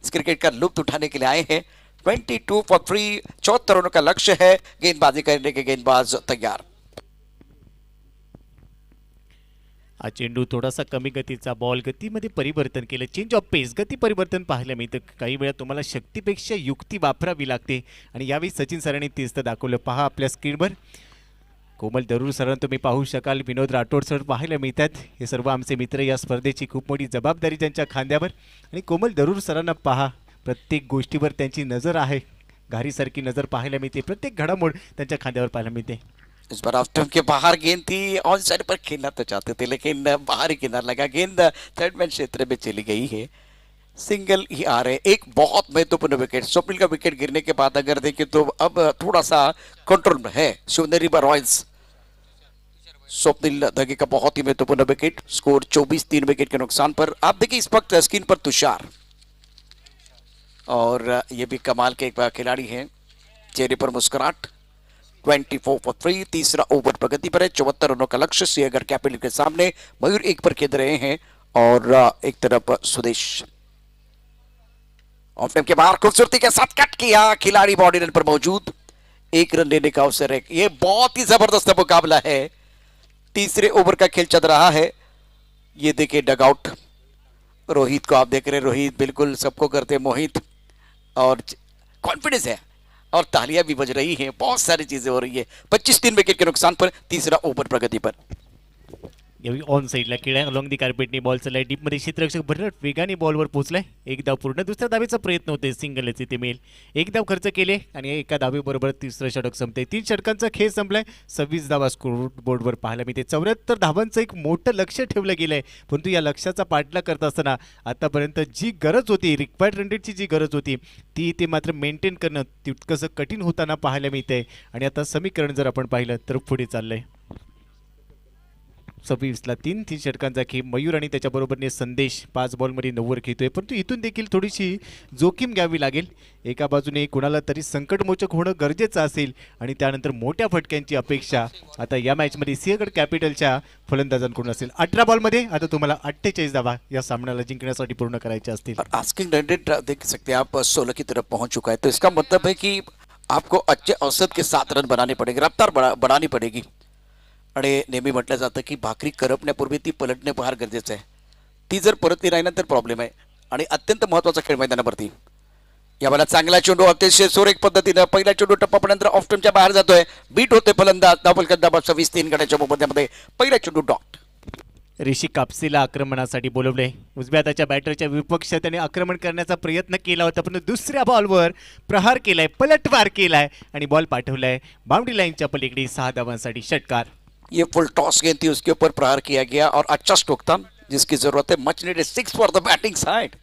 Speaker 4: इस क्रिकेट का लुत्फ उठाने के लिए आए हैं. 22 फॉर 3, 74 रनों का लक्ष्य है. गेंदबाजी करने के गेंदबाज तैयार.
Speaker 3: हा चेंडू थोडासा कमी गतीचा बॉल. गतीमध्ये परिवर्तन केलं. चेंज ऑफ पेस, गती परिवर्तन पाहायला मिळतं. काही वेळा तुम्हाला शक्तीपेक्षा युक्ती वापरावी लागते आणि यावेळी सचिन सरांनी तेच तर दाखवलं. पहा आपल्या स्क्रीनवर कोमल दरूर सरांना तुम्ही पाहू शकाल. विनोद राठोड सर पाहायला मिळतात. हे सर्व आमचे मित्र. या स्पर्धेची खूप मोठी जबाबदारी त्यांच्या खांद्यावर. आणि कोमल दरूर सरांना पहा, प्रत्येक गोष्टीवर त्यांची नजर आहे. घारीसारखी नजर पाहायला मिळते. प्रत्येक घडामोड त्यांच्या खांद्यावर पाहायला मिळते.
Speaker 4: इस बार ऑफ स्टंप के बाहर गेंद थी. ऑन साइड पर खेलना तो चाहते थे, लेकिन बाहर ही किनारा लगा. गेंद थर्ड मैन क्षेत्र में चली गई है. सिंगल ही आ रहे. एक बहुत महत्वपूर्ण विकेट. स्वप्निल का विकेट गिरने के बाद अगर देखें तो अब थोड़ा सा कंट्रोल में है शिवनेरी रॉयल्स. स्वप्निल दगे का बहुत ही महत्वपूर्ण विकेट. स्कोर 24-3 विकेट के नुकसान पर. आप देखिए इस वक्त स्क्रीन पर तुषार, और ये भी कमाल के एक खिलाड़ी हैं. चेहरे पर मुस्कुराहट. 24 फॉर 3. तीसरा ओवर प्रगति पर है. 74 रनों का लक्ष्य सिंहगढ़ कैपिटल के सामने. मयूर 1 पर खेल रहे हैं और एक तरफ सुदेश. ऑफ टाइम के बाहर खूबसूरती के साथ कट किया. खिलाड़ी बॉडी रन पर मौजूद. 1 रन लेने का अवसर है. ये बहुत ही जबरदस्त मुकाबला है. तीसरे ओवर का खेल चल रहा है. ये देखिए डगआउट. रोहित को आप देख रहे हैं. रोहित बिल्कुल सबको करते मोहित, और कॉन्फिडेंस है और तालियां भी बज रही हैं. बहुत सारी चीजें हो रही है. 25-3 विकेट के नुकसान पर. तीसरा ओवर प्रगति पर.
Speaker 3: यावेळी ऑन साईडला केळ्या अलॉंग दी कार्पेटनी बॉल चाललाय. डीपमध्ये क्षेत्ररक्षक भरत वेगाने बॉलवर पोहोचलाय. एक धाव पूर्ण. दुसऱ्या धावेचा प्रयत्न होते. सिंगलच इथे मिळेल. एक धाव खर्च केले आणि एका धावेबरोबर तिसरं षटक संपते. 3 षटकांचा खेळ संपलाय. 26 धावा स्कोर बोर्डवर पाहायला मिळते. 74 धावांचं एक मोठं लक्ष ठेवलं गेलंय, परंतु या लक्ष्याचा पाठलाग करत असताना आतापर्यंत जी गरज होती, रिक्वायर्ड रन रेटची जी गरज होती, ती ते मात्र मेंटेन करणं तितकंसं कठीण होताना पाहायला मिळतंय. आणि आता समीकरण जर आपण पाहिलं तर पुढे चाललंय. 26ला 3 षटकांचा खेळ. मयूर आणि त्याच्याबरोबरने संदेश 5 बॉलमध्ये 9 वर खेळतोय, परंतु इथून देखील थोडीशी जोखीम घ्यावी लागेल. एका बाजूने कुणाला तरी संकटमोचक होणं गरजेचं असेल आणि त्यानंतर मोठ्या फटक्यांची अपेक्षा आता या मॅचमध्ये सिंहगड कॅपिटलच्या फलंदाजांकडून असेल. 18 बॉलमध्ये आता तुम्हाला 48 धावा या सामन्याला जिंकण्यासाठी पूर्ण करायच्या असतील.
Speaker 4: आस्किंग रन रेट देख सकते हैं आप 16 की तरफ पहुंच चुका है. तो इसका मतलब है कि आपको अच्छे औसत के 7 रन बनाने पड़ेंगे. रफ्तार बढ़ानी पड़ेगी. आणि नेहमी म्हटलं जातं की भाकरी करपण्यापूर्वी ती पलटणे फार गरजेचं आहे. ती जर परतली नाही ना तर प्रॉब्लेम आहे. आणि अत्यंत महत्त्वाचा खेळ मैदानावरती. यावेळेला चांगला चेंडू अतिशय सुरेख पद्धतीनं पहिला चेंडू टप्पापर्यंत ऑफ स्टंपच्या बाहेर जातोय. बीट होते फलंदाज धावफलक दाबा 26-3 गड्याच्या मोबदल्यामध्ये पहिला चेंडू डॉट.
Speaker 3: ऋषी कापसेला आक्रमणासाठी बोलवले. उजव्या हाताच्या बॅटरच्या विपक्ष त्याने आक्रमण करण्याचा प्रयत्न केला होता, पण दुसऱ्या बॉलवर प्रहार केलाय, पलटवार केलाय आणि बॉल पाठवलाय बाउंड्री लाईनच्या पलीकडे 6 धावांसाठी षटकार.
Speaker 4: ये फुल टॉस गेंद थी, उसके ऊपर प्रहार किया गया और अच्छा स्ट्रोक था जिसकी जरूरत है. Much needed 6 for the batting side.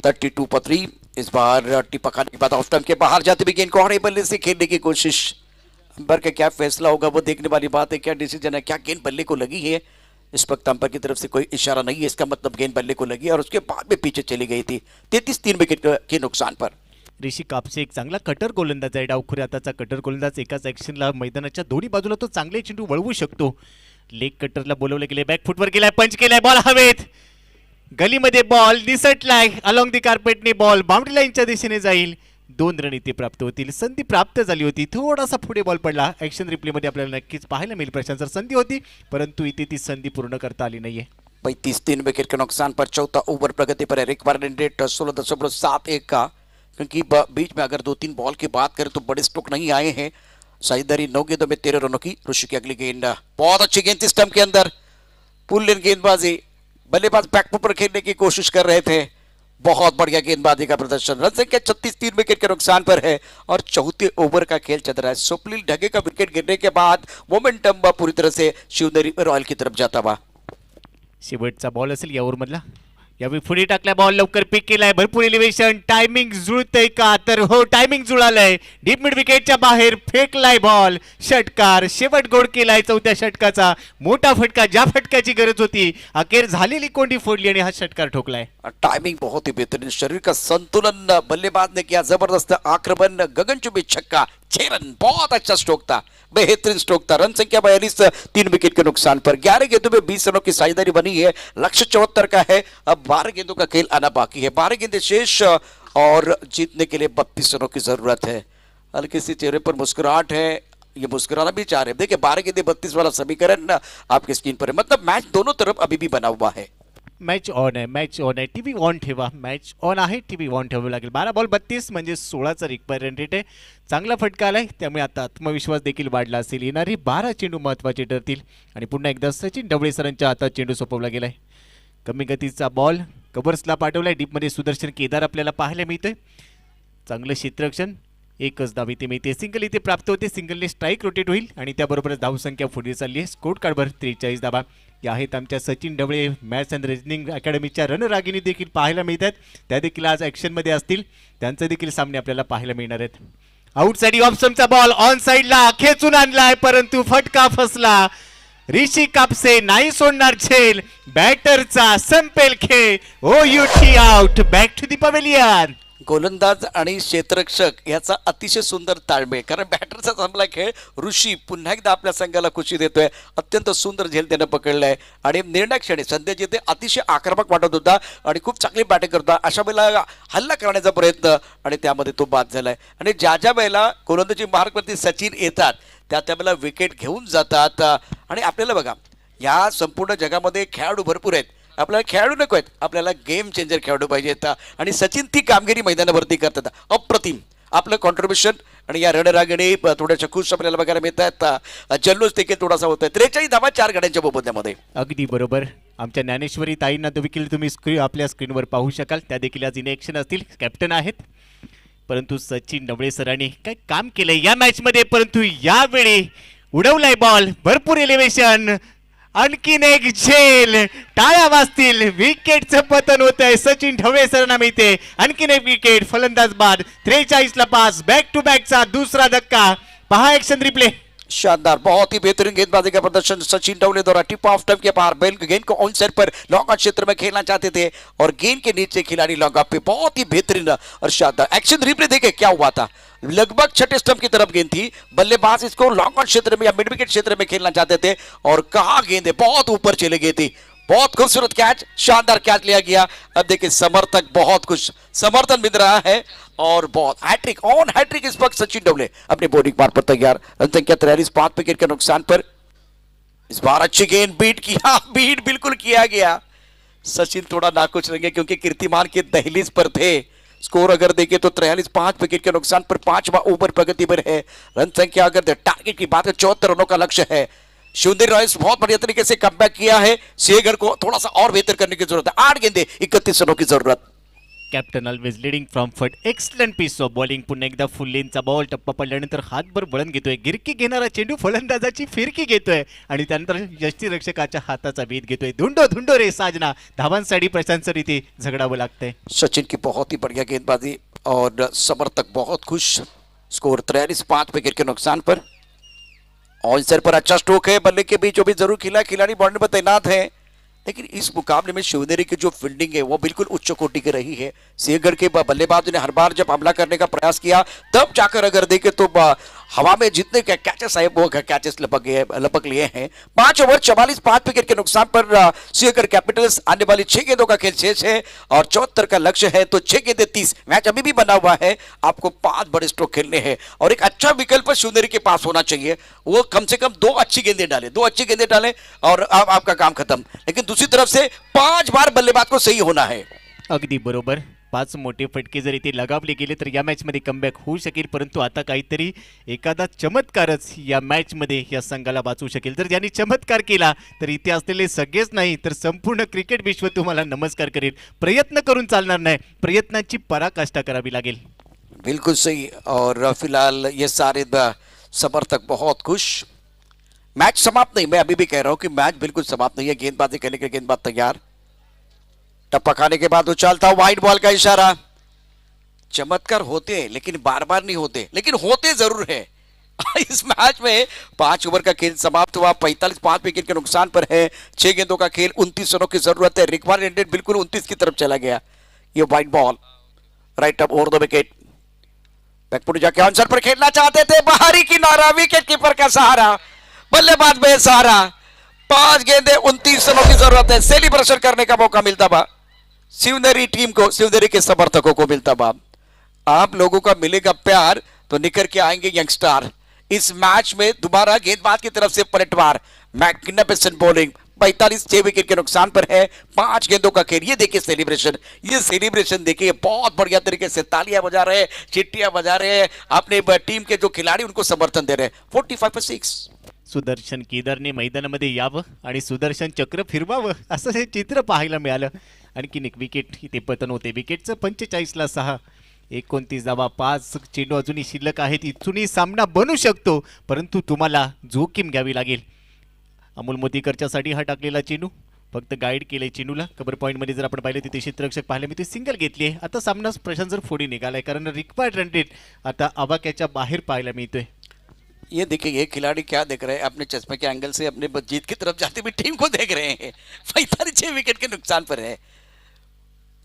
Speaker 4: 32 पर 3. इस बार टिप्पा खाने के बाद ऑफ स्टंप के बाहर जाते भी गेंद को हरे बल्ले से खेलने की कोशिश. अंपायर का क्या फैसला होगा वो देखने वाली बात है. क्या डिसीजन है, क्या गेंद बल्ले को लगी है. इस वक्त अंपायर की तरफ से कोई इशारा नहीं है, इसका मतलब गेंद बल्ले को लगी और उसके बाद में पीछे चली गई थी. 33-3 विकेट के नुकसान पर.
Speaker 3: ऋषी कापसे एक चांगला कटर गोलंदाज आहे. डावखुऱ्या हाताचा कटर गोलंदाज एकाच ॲक्शनला मैदानाच्या दोन्ही बाजूला तो चांगले चेंडू वळवू शकतो. लेग कटरला बोलवले गेले, बॅक फुटवर गेलाय, पंच केलाय, बॉल हवेत, गलीमध्ये बॉल निसटलाय, अलॉंग दी कार्पेटने बॉल बाउंड्री लाईनच्या दिशेने जाईल. 2 रन इथे प्राप्त होतील. संधी प्राप्त झाली होती, थोडासा पुढे बॉल पडला. ॲक्शन रिप्लेमध्ये आपल्याला नक्कीच पाहायला मिळेल प्रशांत सर, संधी होती परंतु इथे ती संधी पूर्ण करता आली नाहीये.
Speaker 4: 35-3 विकेट के नुकसान पर. चौथा ओवर प्रगति पर है. रिक्वायरमेंट रेट 16.71 का, क्योंकि बीच में अगर 2-3 बॉल की बात करें तो बड़े स्ट्रोक नहीं आए हैं. साझेदारी 9 गेंदों में 13 रनों की. ऋषि की अगली गेंद बहुत अच्छी गेंद थी स्टंप के अंदर. पुल लेन गेंदबाजी, बल्लेबाज बैकफुट पर खेलने की कोशिश कर रहे थे. बहुत बढ़िया गेंदबाजी का प्रदर्शन. रन संख्या 36-3 विकेट के नुकसान पर है और चौथे ओवर का खेल चल रहा है. स्वप्निल ढगे का विकेट गिरने के बाद मोमेंटम पूरी तरह से शिवनेरी रॉयल की तरफ जाता हुआ.
Speaker 3: शेवटचा बॉल असेल या ओव्हरमधला. यावेळी पुढे टाकला बॉल, लवकर पिक केलाय, भरपूर एलिव्हेशन. टायमिंग जुळतंय का, तर हो टायमिंग जुळालंय. डीप मिड विकेटच्या बाहेर फेकलाय बॉल, षटकार. शेवट गोड केलाय चौथ्या षटकाचा. मोठा फटका, ज्या फटक्याची गरज होती, अखेर झालेली कोंडी फोडली आणि हा षटकार ठोकलाय.
Speaker 4: टाइमिंग बहुत ही बेहतरीन. शरीर का संतुलन बल्लेबाज ने किया. जबरदस्त आक्रमण, गगनचुंबी छक्का, 6 रन. बहुत अच्छा स्ट्रोक था, बेहतरीन स्ट्रोक था. रन संख्या 42, 3 विकेट के नुकसान पर. 11 गेंदों में 20 रनों की साझेदारी बनी है. लक्ष्य 74 का है. अब 12 गेंदों का खेल आना बाकी है. 12 गेंदें शेष और जीतने के लिए 32 रनों की जरूरत है. हल्की सी चेहरे पर मुस्कुराहट है, ये मुस्कुराना भी चाह रहे हैं. देखिए 12 गेंदें 32 वाला समीकरण आपके स्क्रीन पर है. मतलब मैच दोनों तरफ अभी भी बना हुआ है.
Speaker 3: मॅच ऑन आहे, मॅच ऑन आहे. टीव्ही ऑन ठेवा. मॅच ऑन आहे, टीव्ही ऑन ठेवावं लागेल. 12 बॉल 32 म्हणजे 16चा रिक्वायर रन रेट आहे. चांगला फटका आलाय, त्यामुळे आता आत्मविश्वास देखील वाढला असेल. येणारे 12 चेंडू महत्त्वाचे ठरतील आणि पुन्हा एकदा सचिन ढवळे सरांच्या हातात चेंडू सोपवला गेलाय. कमी गतीचा बॉल कव्हर्सला पाठवलाय. डीपमध्ये सुदर्शन केदार आपल्याला पाहायला मिळतोय. चांगलं क्षेत्ररक्षण, एकच धाव इथे मिळते. सिंगल इथे प्राप्त होते. सिंगलने स्ट्राईक रोटेट होईल आणि त्याबरोबरच धावसंख्या पुढे चालली आहे. स्कोर कार्डवर 43 धावा. या आहेत आमच्या Sachin Dhawale maths and reasoning अकॅडमीच्या रणरागिणी देखील पाहायला मिळतात. त्या देखील आज ॲक्शनमध्ये असतील. त्यांचे देखील सामने आपल्याला पाहायला मिळणार आहेत. आउटसाइड ऑप्शनचा बॉल ऑन साइडला खेचून आणलाय, परंतु फटका फसला. ऋषी कापसे नाही सोडणार झेल. बॅटरचा संपेल खेळ. OUT out. Back to the pavilion.
Speaker 4: गोलंदाज आणि क्षेत्ररक्षक याचा अतिशय सुंदर ताळमेळ. कारण बॅटरचा चांगला खेळ. ऋषी पुन्हा एकदा आपल्या संघाला खुशी देतोय. अत्यंत सुंदर झेल त्यानं पकडलाय आणि निर्णायक क्षणी संध्या जिथे अतिशय आक्रमक वाटत होता आणि खूप चांगली बॅटिंग करता, अशा वेळेला हल्ला करण्याचा प्रयत्न आणि त्यामध्ये तो बाद झालाय. आणि ज्या ज्या वेळेला गोलंदाजी मार्गवरती सचिन येतात त्या वेळेला विकेट घेऊन जातात. आणि आपल्याला बघा, या संपूर्ण जगामध्ये खेळाडू भरपूर आहेत. आपल्याला खेळाडू नको आहेत, आपल्याला गेम चेंजर खेळाडू पाहिजेत आणि सचिन ती कामगिरी मैदानावरती करतात. अप्रतिम आपलं कॉन्ट्रीब्युशन. आणि या रणरागिणी थोड्याशा खुश आपल्याला बघायला मिळतात. जल्लोष देखील थोडासा होत आहे. 43 धावा 4 गड्यांच्या मोबदल्यामध्ये.
Speaker 3: अगदी बरोबर. आमच्या ज्ञानेश्वरी ताईंना देखील तुम्ही आपल्या स्क्रीनवर पाहू शकाल. त्या देखील आज इन ॲक्शन असतील, कॅप्टन आहेत. परंतु सचिन ढवळे सरांनी काय काम केलंय या मॅचमध्ये. परंतु यावेळी उडवलाय बॉल, भरपूर एलिव्हेशन, आणखीन एक झेल. टाळ्या वाजतील. विकेटचं पतन होत आहे. सचिन ढवळे सरांना मिळते आणखीन एक विकेट. फलंदाज बाद. 43ला पास. बॅक टू बॅकचा दुसरा धक्का. पहा ॲक्शन रिप्ले.
Speaker 4: शानदार, बहुत ही बेहतरीन गेंदबाजी का प्रदर्शन सचिन ढवले द्वारा. टिप ऑफ स्टंप के बाहर गेंद को on side per long on क्षेत्र में खेलना चाहते थे और गेंद के नीचे खिलाड़ी लॉन्ग ऑफ पे. बहुत ही बेहतरीन और शानदार एक्शन रिप्ले. देखे क्या हुआ था. लगभग छठे स्टंप की तरफ गेंद थी. बल्लेबाज इसको लॉन्ग ऑन क्षेत्र में या मिड विकेट क्षेत्र में खेलना चाहते थे और कहा गेंद है बहुत ऊपर चले गई थी. बहुत खूबसूरत कैच, शानदार कैच लिया गया. अब देखिए समर्थक बहुत कुछ समर्थन मिल रहा है और बहुत हैट्रिक ऑन हैट्रिक इस वक्त सचिन ढवले अपने बॉलिंग पार पर तैयार. रन संख्या 43, 5 विकेट के नुकसान पर. इस बार अच्छी गेंद बीट किया, बीट बिल्कुल किया गया. सचिन थोड़ा नाखुश रहेंगे क्योंकि कीर्तिमान के दहलीज पर थे. स्कोर अगर देखें तो 43 विकेट के नुकसान पर 5वां ओवर प्रगति पर है। रन संख्या अगर टारगेट की बात है 74 रनों का लक्ष्य है। शिवनेरी रॉयल्स बहुत बढ़िया तरीके से कमबैक किया है। सिंहगढ़ को थोड़ा सा और बेहतर करने की जरूरत है। 8 गेंदे 31 रनों की जरूरत।
Speaker 3: Captain always leading from front. Excellent piece of bowling. पुन्हा एकदा फुल लेनचा बॉल टप्पा पडल्यानंतर हातभर वळण घेतोय. गिरकी घेणारा चेंडू फलंदाजाची फिरकी घेतोय आणि त्यानंतर यष्टीरक्षकाच्या हाताचा वेध घेतोय. धुंडो धुंडो रे साजना. धावांसाठी प्रशांत सर इथे झगडावं लागतंय.
Speaker 4: सचिन की बहुत ही बढ़िया गेंदबाजी और समर्थक बहुत खुश। स्कोर 43 विकेट के नुकसान पर। ऑन सर पर अच्छा स्ट्रोक है। बल्ले के बीचों बीच जरूर खिलाड़ी बाउंड्री पर तैनात है, लेकिन इस मुकाबले में शिवनेरी की जो फील्डिंग है वो बिल्कुल उच्च कोटि की रही है। सिंहगढ़ के बल्लेबाज ने हर बार जब हमला करने का प्रयास किया तब जाकर अगर देखें तो हवा में जितने कैचेस आए वो कैचेस लपक लिए हैं। 5 ओवर 44 विकेट के नुकसान पर सिंहगढ़ कैपिटल्स। आने वाली 6 गेंदों का खेल शेष है और 74 का लक्ष्य है, तो 6 गेंदे 30। मैच अभी भी बना हुआ है। आपको 5 बड़े स्ट्रोक खेलने हैं और एक अच्छा विकल्प शिवनेरी के पास होना चाहिए। वो कम से कम 2 अच्छी गेंदें डालें और अब आपका काम खत्म। लेकिन दूसरी तरफ से 5 बार बल्लेबाज को सही होना है।
Speaker 3: अगदी बरोबर. 5 मोठे फटके जर इथे लगावले गेले तर या मॅचमध्ये कमबॅक होऊ शकेल, परंतु आता काहीतरी एखादा चमत्कारच या मॅचमध्ये या संघाला वाचवू शकेल. जर ज्यांनी चमत्कार केला तर इथे असलेले सगळेच नाही तर संपूर्ण क्रिकेट विश्व तुम्हाला नमस्कार करेल. प्रयत्न करून चालणार नाही, प्रयत्नांची पराकाष्ठा करावी लागेल.
Speaker 4: बिल्कुल सही। और फिलहाल ये सारे समर्थक बहुत खुश। मैच समाप्त नहीं, मैं अभी भी कह रहा हूं कि मैच बिल्कुल समाप्त नहीं है। गेंदबाजी करने के गेंदबाज तैयार। टप्पा खाने के बाद उछालता वाइड बॉल का इशारा। चमत्कार होते हैं लेकिन बार बार नहीं होते, लेकिन होते जरूर है। इस मैच में 5 ओवर का खेल समाप्त हुआ। 45 विकेट के नुकसान पर है। 6 गेंदों का खेल, 29 रनों की जरूरत है। रिक्वायरमेंट बिल्कुल 29 की तरफ चला गया। ये wide ball right up over the wicket. Back foot जाके आंसर पर खेलना चाहते थे, बाहरी किनारा, विकेट कीपर का सहारा, बल्लेबाज बेसहारा। 5 गेंदे 29 रनों की जरूरत है। सेलिब्रेशन करने का मौका मिलता बा शिवनेरी टीम को, शिवनेरी के समर्थकों को मिलता बा। आप लोगों का मिलेगा प्यार तो निकल के आएंगे यंगस्टार। इस मैच में दोबारा गेंदबाज की तरफ से पलटवार। Magnificent bowling. 6 विकेट के नुकसान पर है। 5 गेंदों का खेल। ये देखिए सेलिब्रेशन, ये सेलिब्रेशन देखिए, बहुत बढ़िया तरीके से तालियां बजा रहे हैं, चिट्टियां बजा रहे हैं। अपने टीम के जो खिलाड़ी उनको समर्थन दे रहे हैं। 45 for 6।
Speaker 3: सुदर्शन केदारने मैदानामध्ये यावं आणि सुदर्शन चक्र फिरवावं असं हे चित्र पाहायला मिळालं. आणखीन एक विकेट इथे पतन होते. विकेटचं 45ला 6. 29 धावा, 5 चेंडू अजूनही शिल्लक आहेत. इथूनही सामना बनू शकतो, परंतु तुम्हाला जोखीम घ्यावी लागेल. अमोल मोतीकरच्यासाठी हा टाकलेला चेंडू फक्त गाईड केलंय चेंडूला. कबर पॉईंटमध्ये जर आपण पाहिलं तिथे क्षेत्ररक्षक पाहायला मिळते. सिंगल घेतली आहे. आता सामना प्रशांत जर फोडी निघालाय, कारण रिक्वायर्ड रन रेट आता आवाक्याच्या बाहेर पाहायला मिळतोय.
Speaker 4: ये देखिए ये खिलाड़ी क्या देख रहे हैं, अपने चश्मे के एंगल से अपने जीत की तरफ जाती हुई टीम को देख रहे हैं। 45 विकेट के नुकसान पर है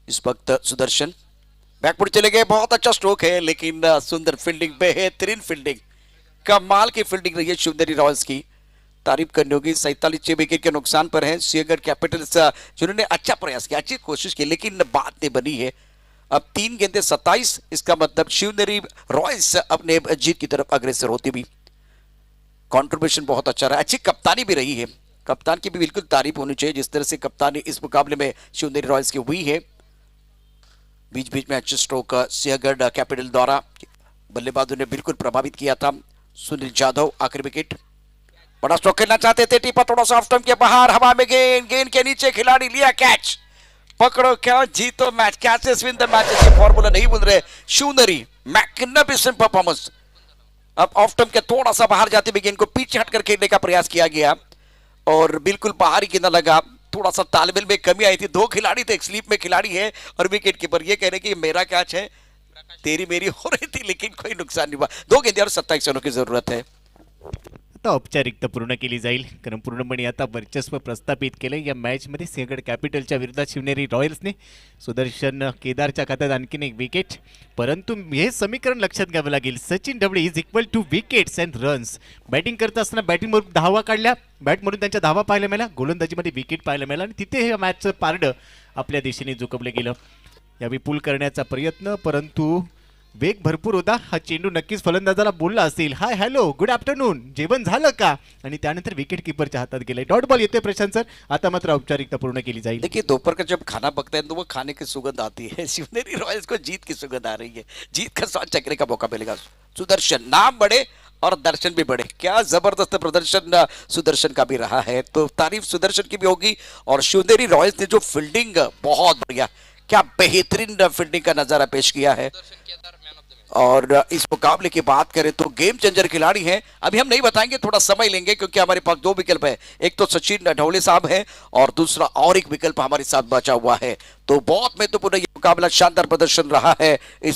Speaker 4: इस वक्त सुदर्शन। बैकफुट चले गए, बहुत अच्छा स्ट्रोक है, लेकिन सुंदर फील्डिंग, बेहतरीन फील्डिंग, कमाल की फील्डिंग रही है शिवनेरी रॉयल्स की। तारीफ करनी होगी। 47 विकेट के नुकसान पर है सिंहगढ़ कैपिटल्स, जिन्होंने अच्छा प्रयास किया, अच्छी कोशिश की, लेकिन बात नहीं बनी है। अब 3 गेंदे 27। इसका मतलब शिवनेरी रॉयल्स अपने जीत की तरफ अग्रसर होती भी। कंट्रीब्यूशन बहुत अच्छा रहा, अच्छी कप्तानी भी रही है। कप्तान की भी बिल्कुल तारीफ होनी चाहिए, जिस तरह से कप्तानी इस मुकाबले में शिवनेरी रॉयल्स की हुई है। बीच बीच में अच्छे स्ट्रोक सिंहगढ़ कैपिटल द्वारा बल्लेबाजों ने बिल्कुल प्रभावित किया था। सुनील जाधव आखिरी विकेट। बड़ा स्ट्रोक खेलना चाहते थे, टीपा थोड़ा सा ऑफ स्टंप के बाहर, हवा में गेंद, गेंद के नीचे खिलाड़ी लिया कैच। पकड़ो क्या, जीतो match, catches win the matches, ये फॉर्मूला नहीं बोल रहे शिवनेरी। Magnificent performance. अब ऑफ स्टंप के थोड़ा सा बाहर जाते हुए गेंद को पीछे हटकर खेलने का प्रयास किया गया और बिल्कुल बाहर ही गेंद लगा। थोड़ा सा तालमेल में कमी आई थी। 2 खिलाड़ी थे, एक स्लीप में खिलाड़ी है और विकेट कीपर। ये कह रहे कि मेरा कैच है, तेरी मेरी हो रही थी, लेकिन कोई नुकसान नहीं हुआ। 2 गेंदे और 27 रनों की जरूरत है।
Speaker 3: आता औपचारिकता पूर्ण केली जाईल, कारण पूर्णपणे आता वर्चस्व प्रस्थापित केले या मॅचमध्ये सिंहगड कॅपिटलच्या विरुद्ध शिवनेरी रॉयल्सने. सुदर्शन केदारच्या खात्यात आणखीन एक विकेट, परंतु हे समीकरण लक्षात घ्यावं लागेल. Sachin Dhawale is equal to wickets and runs. Batting करत असताना बॅटिंगवरून धावा काढल्या, बॅटमधून त्यांच्या धावा पाहायला मिळाल्या, गोलंदाजीमध्ये विकेट पाहायला मिळाला आणि तिथे हे मॅचचं पारडं आपल्या दिशेने झुकवलं गेलं. यावेळी पूल करण्याचा प्रयत्न, परंतु वेग भरपूर होता. हा चेंडू नक्कीच फलंदाजाला बोलला असेल, हाय हॅलो गुड आफ्टरनून, जेवण झालं का? आणि त्यानंतर विकेट कीपरच्या हातात गेले. डॉट बॉल येते प्रशांत सर. आता मात्र औपचारिकता पूर्ण केली जाईल.
Speaker 4: देखिए दोपहर का जब खाना पकता है तो वो खाने की सुगंध आती है. शिवनेरी रॉयल्स को जीत की सुगंध आ रही है. जीत का स्वाद चखने का मौका मिलेगा. सुदर्शन नाम बड़े और दर्शन भी बड़े. क्या जबरदस्त प्रदर्शन सुदर्शन का भी रहा है, तो तारीफ सुदर्शन की भी होगी. और शिवनेरी रॉयल्स ने जो फील्डिंग बहुत बढ़िया, क्या बेहतरीन फील्डिंग का नजारा पेश किया है. और इस मुकाबले की बात करें तो गेम चेंजर खिलाड़ी हैं. अभी हम नहीं बताएंगे, थोड़ा समय लेंगे क्योंकि हमारे पास दो विकल्प है. एक तो सचिन ढोले साहब है और दूसरा और एक विकल्प हमारे साथ बचा हुआ है. तो बहुत महत्वपूर्ण ये मुकाबला, शानदार प्रदर्शन रहा है इस